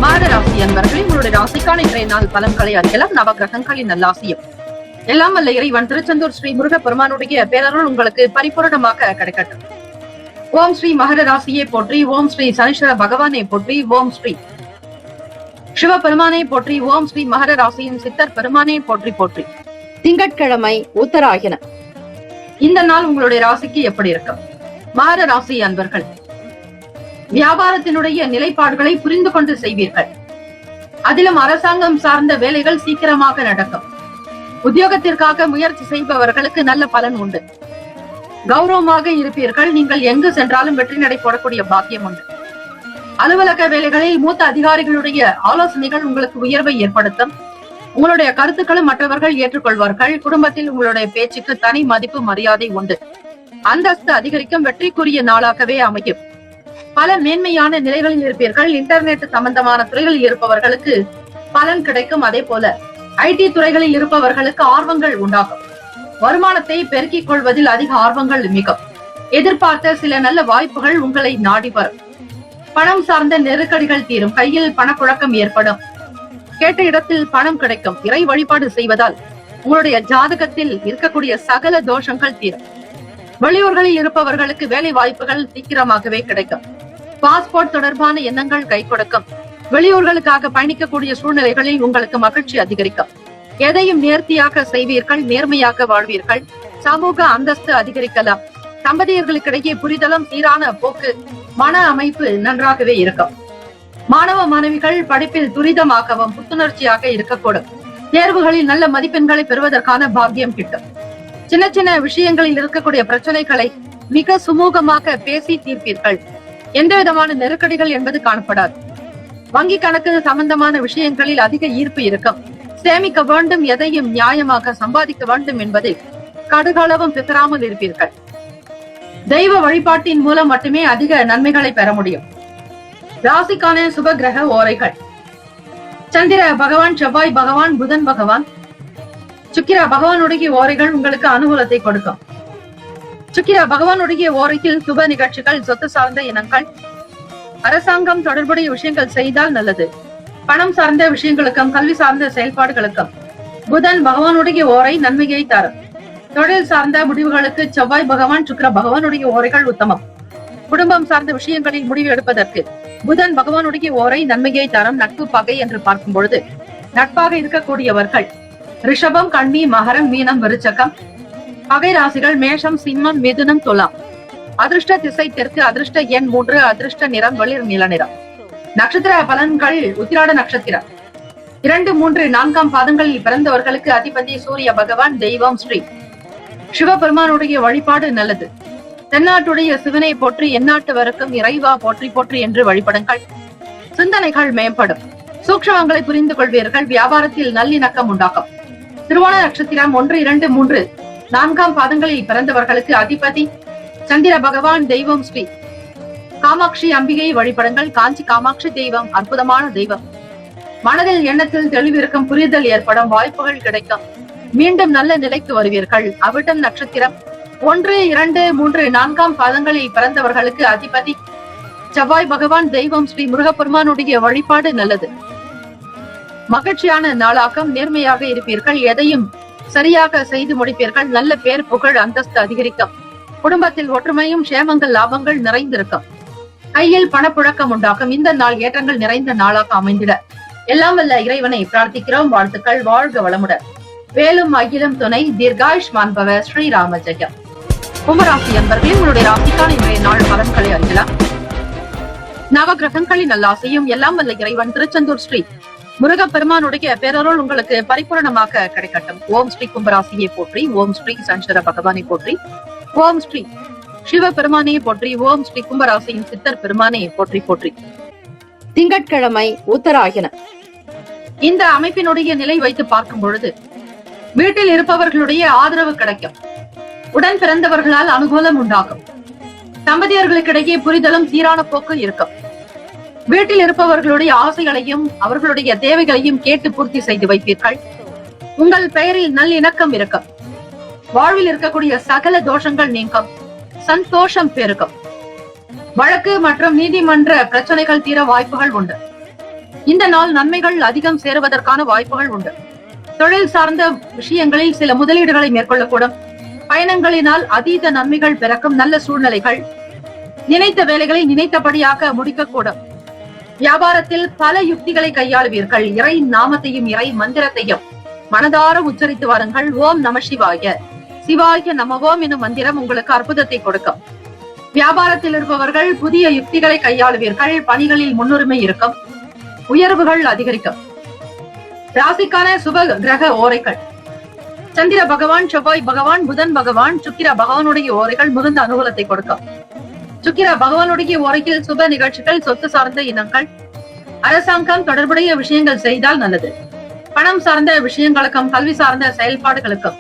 மகர ராசி அன்பர்களே, உங்களுடைய ராசிக்கான இன்றைய நாள் பலன்களை அறியலாம். நவகிரகங்களின் நல்லாசியம் எல்லாம் வல்ல இறைவன் திருச்செந்தூர் ஸ்ரீ முருக பெருமானுடைய பேரருள் உங்களுக்கு பரிபூரணமாக கிடைக்கட்டும். ஓம் ஸ்ரீ மகர ராசியை போற்றி. ஓம் ஸ்ரீ சனீஸ்வர பகவானை போற்றி. ஓம் ஸ்ரீ சிவபெருமானை போற்றி. ஓம் ஸ்ரீ மகர ராசியின் சித்தர் பெருமானை போற்றி போற்றி. திங்கட்கிழமை உத்தராயணம். இந்த நாள் உங்களுடைய ராசிக்கு எப்படி இருக்கும்? மகர ராசி அன்பர்கள், வியாபாரத்தினுடைய நிலைப்பாடுகளை புரிந்து கொண்டு செய்வீர்கள். அதிலும் அரசாங்கம் சார்ந்த வேலைகள் சீக்கிரமாக நடக்கும். உத்தியோகத்திற்காக முயற்சி செய்பவர்களுக்கு நல்ல பலன் உண்டு. கௌரவமாக இருப்பீர்கள். நீங்கள் எங்கு சென்றாலும் வெற்றி நடை போடக்கூடிய பாக்கியம் உண்டு. அலுவலக வேலைகளில் மூத்த அதிகாரிகளுடைய ஆலோசனைகள் உங்களுக்கு உயர்வை ஏற்படுத்தும். உங்களுடைய கருத்துக்களும் மற்றவர்கள் ஏற்றுக்கொள்வார்கள். குடும்பத்தில் உங்களுடைய பேச்சுக்கு தனி மதிப்பு மரியாதை உண்டு. அந்தஸ்து அதிகரிக்கும். வெற்றிக்குரிய நாளாகவே அமையும். பல மேன்மையான நிலைகளில் இருப்பீர்கள். இன்டர்நெட் சம்பந்தமான துறைகளில் இருப்பவர்களுக்கு பலன் கிடைக்கும். அதே போல ஐடி துறைகளில் இருப்பவர்களுக்கு ஆர்வங்கள் உண்டாகும். வருமானத்தை பெருக்கிக் கொள்வதில் அதிக ஆர்வங்கள் மிகும். எதிர்பார்த்த சில நல்ல வாய்ப்புகள் உங்களை நாடி வரும். பணம் சார்ந்த நெருக்கடிகள் தீரும். கையில் பணப்புழக்கம் ஏற்படும். கேட்ட இடத்தில் பணம் கிடைக்கும். இறை வழிபாடு செய்வதால் உங்களுடைய ஜாதகத்தில் இருக்கக்கூடிய சகல தோஷங்கள் தீரும். வெளியூர்களில் இருப்பவர்களுக்கு வேலை வாய்ப்புகள் சீக்கிரமாகவே கிடைக்கும். பாஸ்போர்ட் தொடர்பான எண்ணங்கள் கை கொடுக்கும். வெளியூர்களுக்காக பயணிக்கக்கூடிய சூழ்நிலைகளில் உங்களுக்கு மகிழ்ச்சி அதிகரிக்கும். எதையும் நேர்த்தியாக செய்வீர்கள். நேர்மையாக வாழ்வீர்கள். சமூக அந்தஸ்து அதிகரிக்கலாம். தம்பதியர்களுக்கிடையே புரிதலும் சீரான போக்கு, மன அமைப்பு நன்றாகவே இருக்கும். மாணவ மாணவிகள் படிப்பில் துரிதமாகவும் புத்துணர்ச்சியாக இருக்கக்கூடும். தேர்வுகளில் நல்ல மதிப்பெண்களை பெறுவதற்கான பாக்கியம் கிட்டும். சின்ன சின்ன விஷயங்களில் இருக்கக்கூடிய பிரச்சனைகளை மிக சுமூகமாக பேசி தீர்ப்பீர்கள். எந்த விதமான நெருக்கடிகள் என்பது காணப்படாது. வங்கி கணக்கு சம்பந்தமான விஷயங்களில் அதிக ஈர்ப்பு இருக்கும். சேமிக்க வேண்டும், எதையும் நியாயமாக சம்பாதிக்க வேண்டும் என்பதில் கடுகளவும் பிசராமல் இருப்பீர்கள். தெய்வ வழிபாட்டின் மூலம் மட்டுமே அதிக நன்மைகளை பெற முடியும். ராசிக்கான சுப கிரக ஓரைகள்: சந்திர பகவான், செவ்வாய் பகவான், புதன் பகவான், சுக்கிர பகவானுடைய ஓரைகள் உங்களுக்கு அனுகூலத்தை கொடுக்கும். சுக்கிர பகவானுடைய ஓரையில் சுப நிகழ்ச்சிகள், சொத்து சார்ந்த இனங்கள், அரசாங்கம் தொடர்புடைய விஷயங்கள் செய்தால் நல்லது. பணம் சார்ந்த விஷயங்களுக்கும் கல்வி சார்ந்த செயல்பாடுகளுக்கும் புதன் பகவானுடைய ஓரை நன்மையை தரும். தொழில் சார்ந்த முடிவுகளுக்கு செவ்வாய் பகவான் சுக்கிர பகவானுடைய ஓரைகள் உத்தமம். குடும்பம் சார்ந்த விஷயங்களில் முடிவு எடுப்பதற்கு புதன் பகவானுடைய ஓரை நன்மையை தரும். நட்பு பகை என்று பார்க்கும் பொழுது நட்பாக இருக்கக்கூடியவர்கள் ரிஷபம், கன்னி, மகரம், மீனம், விருச்சகம். பகை ராசிகள் மேஷம், சிம்மம், மிதுனம், துலாம். அதிர்ஷ்ட திசை தெற்கு. அதிர்ஷ்ட எண் 3. அதிர்ஷ்ட நிறம் வெளிர் நீல நிறம். நட்சத்திர பலன்கள் உத்திராட நட்சத்திரம் 2, 3, 4 பாதங்களில் பிறந்தவர்களுக்கு அதிபதி சூரிய பகவான். தெய்வம் ஸ்ரீ சிவபெருமானுடைய வழிபாடு நல்லது. தென்னாட்டுடைய சிவனை போற்றி எந்நாட்டவருக்கும் இறைவா போற்றி போற்றி என்று வழிபடுங்கள். சிந்தனைகள் மேம்படும். சூக்ஷமங்களை புரிந்து கொள்வீர்கள். வியாபாரத்தில் நல்லிணக்கம் உண்டாகும். திருவோண நட்சத்திரம் 1, 2, 3, 4 பாதங்களில் பிறந்தவர்களுக்கு அதிபதி சந்திர பகவான். தெய்வம் ஸ்ரீ காமாட்சி அம்பிகையை வழிபடுங்கள். காஞ்சி காமாட்சி தெய்வம் அற்புதமான தெய்வம். மனதில் எண்ணத்தில் தெளிவிருக்கும். புரிதல் ஏற்படும். வாய்ப்புகள் கிடைக்கும். மீண்டும் நல்ல நிலைக்கு வருவீர்கள். அவிட்டம் நட்சத்திரம் 1, 2, 3, 4 பாதங்களில் பிறந்தவர்களுக்கு அதிபதி செவ்வாய் பகவான். தெய்வம் ஸ்ரீ முருகப்பெருமானுடைய வழிபாடு நல்லது. மகிழ்ச்சியான நாளாக்கம். நேர்மையாக இருப்பீர்கள். எதையும் சரியாக செய்து முடிப்பீர்கள். நல்ல பேர், புகழ், அந்தஸ்து அதிகரிக்கும். குடும்பத்தில் ஒற்றுமையும் சேமங்கள், லாபங்கள் நிறைந்திருக்கும். கையில் பணப்புழக்கம் உண்டாகும். இந்த நாள் ஏற்றங்கள் நிறைந்த நாளாக அமைந்திட எல்லாம் வல்ல இறைவனை பிரார்த்திக்கிறோம். வாழ்த்துக்கள். வாழ்க வளமுடன். வேலும் அகிலும் துணை. தீர்காயுஷ்மான் பவ. ஸ்ரீராம ஜெயம். கும்பராசி என்பவர்கள் உங்களுடைய ராசிக்கான இன்றைய நாள் பலன்களை அறியலாம். நவகிரகங்களின் நல்லாசையும் எல்லாம் வல்ல இறைவன் திருச்செந்தூர் ஸ்ரீ முருகப்பெருமானுடைய பேரருள் உங்களுக்கு பரிபூரணமாக கிடைக்கட்டும். ஓம் ஸ்ரீ கும்பராசியை போற்றி. ஓம் ஸ்ரீ சஞ்சர பகவானை போற்றி. ஓம் ஸ்ரீ சிவபெருமானையை போற்றி. ஓம் ஸ்ரீ கும்பராசியின் சித்தர் பெருமானையை போற்றி போற்றி. திங்கட்கிழமை உத்தராயணம். இந்த அமைப்பினுடைய நிலை வைத்து பார்க்கும் பொழுது வீட்டில் இருப்பவர்களுடைய ஆதரவு கிடைக்கும். உடன் பிறந்தவர்களால் அனுகூலம் உண்டாகும். தம்பதியர்களுக்கிடையே புரிதலும் சீரான போக்கு இருக்கும். வீட்டில் இருப்பவர்களுடைய ஆசைகளையும் அவர்களுடைய தேவைகளையும் கேட்டு பூர்த்தி செய்து வைப்பீர்கள். உங்கள் பெயரில் நல்லிணக்கம் இருக்கும். வாழ்வில் இருக்கக்கூடிய சகல தோஷங்கள் நீங்கும். சந்தோஷம் பெருகும். வழக்கு மற்றும் நீதிமன்ற பிரச்சனைகள் தீர வாய்ப்புகள் உண்டு. இந்த நாள் நன்மைகள் அதிகம் சேருவதற்கான வாய்ப்புகள் உண்டு. தொழில் சார்ந்த விஷயங்களில் சில முதலீடுகளை மேற்கொள்ளக்கூடும். பயணங்களினால் அதீத நன்மைகள் பிறக்கும். நல்ல சூழ்நிலைகள். நினைத்த வேலைகளை நினைத்தபடியாக முடிக்கக்கூடும். வியாபாரத்தில் பல யுக்திகளை கையாளுவீர்கள். இறை நாமத்தையும் இறை மந்திரத்தையும் மனதார உச்சரித்து வாருங்கள். ஓம் நம சிவாய. சிவாய நமவோம் எனும் மந்திரம் உங்களுக்கு அற்புதத்தை கொடுக்கும். வியாபாரத்தில் இருப்பவர்கள் புதிய யுக்திகளை கையாளுவீர்கள். பணிகளில் முன்னுரிமை இருக்கும். உயர்வுகள் அதிகரிக்கும். ராசிக்கான சுப கிரக ஓரைகள். சந்திர பகவான், செவ்வாய் பகவான், புதன் பகவான், சுக்கிர பகவானுடைய ஓரைகள் மிகுந்த அனுகூலத்தை கொடுக்கும். சுக்கிர பகவானுடைய ஓரையில் சுப நிகழ்ச்சிகள், சொத்து சார்ந்த இனங்கள், அரசாங்கம் தொடர்புடைய விஷயங்கள் செய்தால் நல்லது. பணம் சார்ந்த விஷயங்களுக்கும் கல்வி சார்ந்த செயல்பாடுகளுக்கும்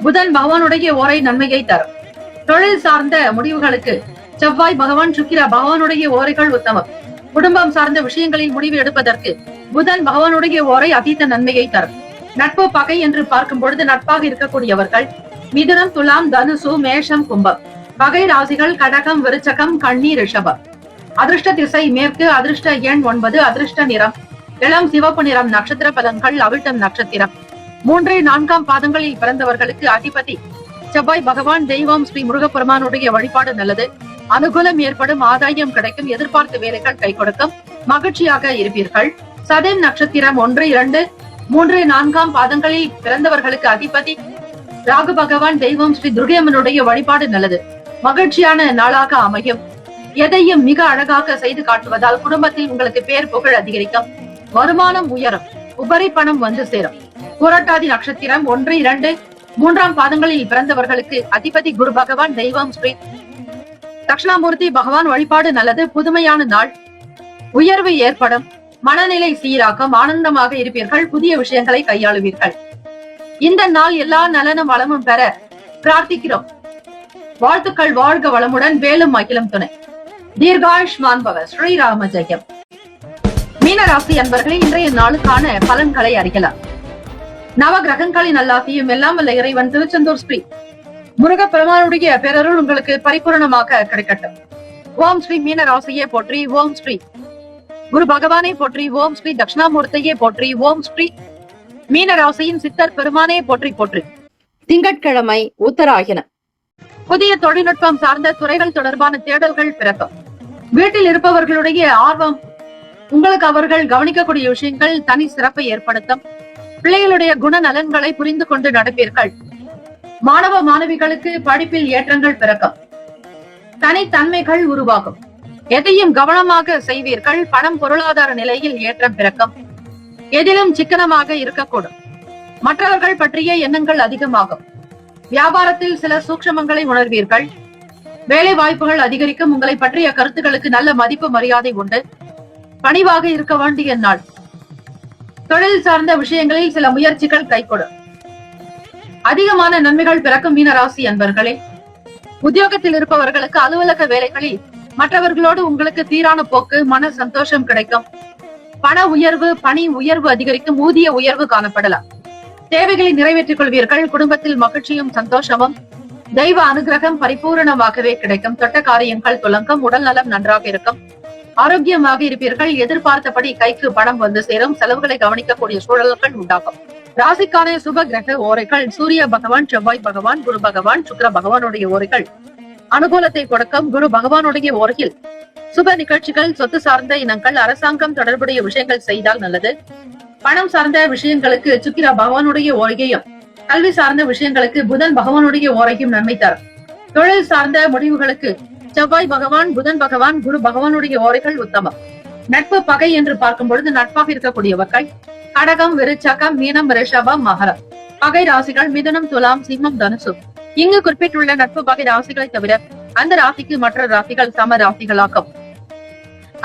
புதன் பகவானுடைய ஓரை நன்மையை தரும். தொழில் சார்ந்த முடிவுகளுக்கு செவ்வாய் பகவான், சுக்கிர பகவானுடைய ஓரைகள் உத்தமம். குடும்பம் சார்ந்த விஷயங்களில் முடிவு எடுப்பதற்கு புதன் பகவானுடைய ஓரை அதீத நன்மையை தரும். நட்பு பகை என்று பார்க்கும் பொழுது நட்பாக இருக்கக்கூடியவர்கள் மிதுனம், துலாம், தனுசு, மேஷம், கும்பம். பகை ராசிகள் கடகம், விருச்சகம், கன்னி, ரிஷபம். அதிர்ஷ்ட திசை மேற்கு. அதிர்ஷ்ட எண் 9. அதிர்ஷ்ட நிறம் இளம் சிவப்பு நிறம். நட்சத்திர பலன்கள் அவிட்டம் நட்சத்திரம் 3, 4 பாதங்களில் பிறந்தவர்களுக்கு அதிபதி செவ்வாய் பகவான். தெய்வம் ஸ்ரீ முருகப்பெருமானுடைய வழிபாடு நல்லது. அனுகூலம் ஏற்படும். ஆதாயம் கிடைக்கும். எதிர்பார்த்த வேலைகள் கை கொடுக்கும். மகிழ்ச்சியாக இருப்பீர்கள். சதயம் நட்சத்திரம் 1, 2, 3, 4 பாதங்களில் பிறந்தவர்களுக்கு அதிபதி ராகு பகவான். தெய்வம் ஸ்ரீ துர்கையம்மனுடைய வழிபாடு நல்லது. மகிழ்ச்சியான நாளாக அமையும். எதையும் மிக அழகாக செய்து காட்டுவதால் குடும்பத்தில் உங்களுக்கு பேர் புகழ் அதிகரிக்கும். வருமானம் உயரும். உபரி பணம் வந்து சேரும். புரட்டாதி நட்சத்திரம் 1, 2, 3 பாதங்களில் பிறந்தவர்களுக்கு அதிபதி குரு பகவான். தெய்வம் ஸ்ரீ தட்சிணாமூர்த்தி பகவான் வழிபாடு நல்லது. புதுமையான நாள். உயர்வு ஏற்படும். மனநிலை சீராக்கும். ஆனந்தமாக இருப்பீர்கள். புதிய விஷயங்களை கையாளுவீர்கள். இந்த நாள் எல்லா நலனும் வளமும் பெற பிரார்த்திக்கிறோம். வாழ்த்துக்கள். வாழ்க வளமுடன். வேலும் அகிலம் துணை. தீர்காயுஷ்மான் பவ. ஸ்ரீராம ஜெயம். மீனராசி அன்பர்களே, இன்றைய நாளுக்கான பலன்களை அறியலாம். நவ கிரகங்களின் நல்லாசியும் எல்லாம் வல்ல இறைவன் திருச்செந்தூர் ஸ்ரீ முருகப்பெருமானுடைய பேரருள் உங்களுக்கு பரிபூரணமாக கிடைக்கட்டும். ஓம் ஸ்ரீ மீனராசியை போற்றி. ஓம் ஸ்ரீ குரு பகவானை போற்றி. ஓம் ஸ்ரீ தட்சிணாமூர்த்தியை போற்றி. ஓம் ஸ்ரீ மீனராசியின் சித்தர் பெருமானே போற்றி போற்றி. திங்கட்கிழமை உத்தராயணம். புதிய தொழில்நுட்பம் சார்ந்த துறைகள் தொடர்பான தேடல்கள் பிறக்கும். வீட்டில் இருப்பவர்களுடைய ஆர்வம் உங்களுக்கு அவர்கள் கவனிக்கக்கூடிய விஷயங்கள் தனி சிறப்பை ஏற்படுத்தும். பிள்ளைகளுடைய குணநலன்களை புரிந்து கொண்டு நடப்பீர்கள். மாணவ மாணவிகளுக்கு படிப்பில் ஏற்றங்கள் பிறக்கும். தனித்தன்மைகள் உருவாகும். எதையும் கவனமாக செய்வீர்கள். பணம் பொருளாதார நிலையில் ஏற்றம் பிறக்கும். எதிலும் சிக்கனமாக இருக்கக்கூடும். மற்றவர்கள் பற்றிய எண்ணங்கள் அதிகமாகும். வியாபாரத்தில் சில சூக்ஷமங்களை உணர்வீர்கள். வேலை வாய்ப்புகள் அதிகரிக்கும். உங்களை பற்றிய கருத்துக்களுக்கு நல்ல மதிப்பு மரியாதை உண்டு. பணிவாக இருக்க வேண்டிய நாள். தொழில் சார்ந்த விஷயங்களில் சில முயற்சிகள் கைகொடும். அதிகமான நன்மைகள் பிறக்கும். மீனராசி அன்பர்களே, உத்தியோகத்தில் இருப்பவர்களுக்கு அலுவலக வேலைகளில் மற்றவர்களோடு உங்களுக்கு சீரான போக்கு, மன சந்தோஷம் கிடைக்கும். பண உயர்வு, பணி உயர்வு அதிகரிக்கும். ஊதிய உயர்வு காணப்படலாம். தேவைகளை நிறைவேற்றிக் கொள்வீர்கள். குடும்பத்தில் மகிழ்ச்சியும் சந்தோஷமும் தெய்வ அனுகிரகம் பரிபூரணமாகவே கிடைக்கும். தொட்ட காரியங்கள் துலங்கும். உடல் நலம் நன்றாக இருக்கும். ஆரோக்கியமாக இருப்பீர்கள். எதிர்பார்த்தபடி கைக்கு பணம் வந்து சேரும். செலவுகளை கவனிக்கக்கூடிய சூழல்கள் உண்டாகும். ராசிக்கான சுப கிரக ஓரைகள் சூரிய பகவான், செவ்வாய் பகவான், குரு பகவான், சுக்கிர பகவானுடைய ஓரைகள் அனுகூலத்தை கொடுக்கும். குரு பகவானுடைய ஓரையில் சுப நிகழ்ச்சிகள், சொத்து சார்ந்த இனங்கள், அரசாங்கம் தொடர்புடைய விஷயங்கள் செய்தால் நல்லது. பணம் சார்ந்த விஷயங்களுக்கு சுக்கிர பகவானுடைய ஓரையையும், கல்வி சார்ந்த விஷயங்களுக்கு புதன் பகவானுடைய ஓரையும் நன்மை தரும். தொழில் சார்ந்த முடிவுகளுக்கு செவ்வாய் பகவான், புதன் பகவான், குரு பகவானுடைய ஓரைகள் உத்தமம். நட்பு பகை என்று பார்க்கும் பொழுது நட்பாக இருக்கக்கூடியவர்கள் கடகம், விருச்சகம், மீனம், ரிஷபம், மகரம். பகை ராசிகள் மிதுனம், துலாம், சிம்மம், தனுசு. இங்கு குறிப்பிட்டுள்ள நட்பு பகை ராசிகளை தவிர அந்த ராசிக்கு மற்ற ராசிகள் சம ராசிகளாகும்.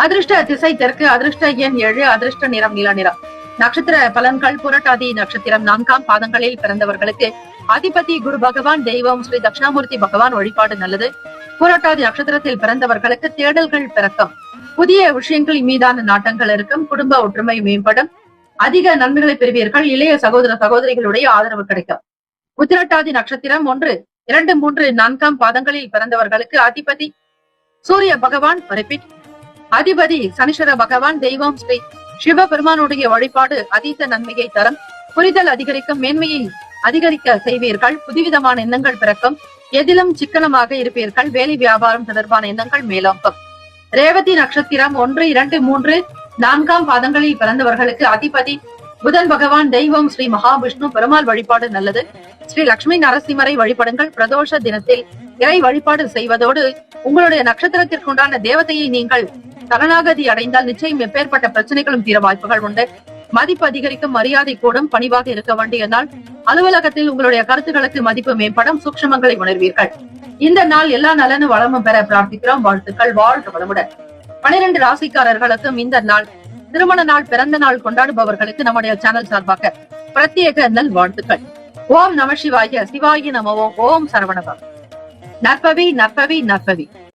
அதிர்ஷ்ட திசை தெற்கு. அதிர்ஷ்ட எண் 7. அதிர்ஷ்ட நிறம் நீல நிறம். நட்சத்திர பலன்கள். புரட்டாதி நட்சத்திரம் 4ஆம் பாதங்களில் பிறந்தவர்களுக்கு அதிபதி குரு பகவான், தெய்வம் ஸ்ரீ தட்சிணாமூர்த்தி பகவான் வழிபாடு நல்லது. புரட்டாதி நட்சத்திரத்தில் பிறந்தவர்களுக்கு தேடல்கள் பிறக்கும். புதிய விஷயங்கள் மீதான நாட்டங்கள் இருக்கும். குடும்ப ஒற்றுமை மேம்படும். அதிக நன்மைகளை பெறுவீர்கள். இளைய சகோதர சகோதரிகளுடைய ஆதரவு கிடைக்கும். உத்திரட்டாதி நட்சத்திரம் 1, 2, 3, 4ஆம் பாதங்களில் பிறந்தவர்களுக்கு அதிபதி சூரிய பகவான், அதிபதி சனீஸ்வர பகவான், தெய்வம் ஸ்ரீ சிவபெருமானுடைய வழிபாடு அதீத நன்மையை தரும். புரிதல் அதிகரிக்கும். மேன்மையை அதிகரிக்க செய்வீர்கள். புதுவிதமான எண்ணங்கள் பிறக்கும். எதிலும் சிக்கனமாக இருப்பீர்கள். வேலை வியாபாரம் தொடர்பான எண்ணங்கள் மேலோங்கும். ரேவதி நட்சத்திரம் 1, 2, 3, 4ஆம் பாதங்களில் பிறந்தவர்களுக்கு அதிபதி புதன் பகவான், தெய்வம் ஸ்ரீ மகாவிஷ்ணு பெருமாள் வழிபாடு நல்லது. ஸ்ரீ லட்சுமி நரசிம்மரை வழிபடுங்கள். பிரதோஷ தினத்தில் இறை வழிபாடு செய்வதோடு உங்களுடைய நட்சத்திரத்திற்குண்டான தேவதையை நீங்கள் சரணாகதி அடைந்தால் நிச்சயம் எப்பேற்பட்ட பிரச்சனைகளும் தீர வாய்ப்புகள் உண்டு. மதிப்பு அதிகரிக்கும். மரியாதை கூடும். பணிவாக இருக்க வேண்டிய நாள். அலுவலகத்தில் உங்களுடைய கருத்துக்களுக்கு மதிப்பு மேம்படும். சூக்ஷ்மங்களை உணர்வீர்கள். இந்த நாள் எல்லா நலனும் வளமும் பெற பிரார்த்திக்கிறோம். வாழ்த்துக்கள். வாழ்க வளமுடன். 12 ராசிக்காரர்களுக்கும் இந்த நாள் திருமண நாள், பிறந்த நாள் கொண்டாடுபவர்களுக்கு நம்முடைய சேனல் சார்பாக பிரத்யேக நல் வாழ்த்துக்கள். ஓம் நம சிவாய. சிவாய நம. ஓம் சரவணபவ. நற்பவி நற்பவி நற்பவி.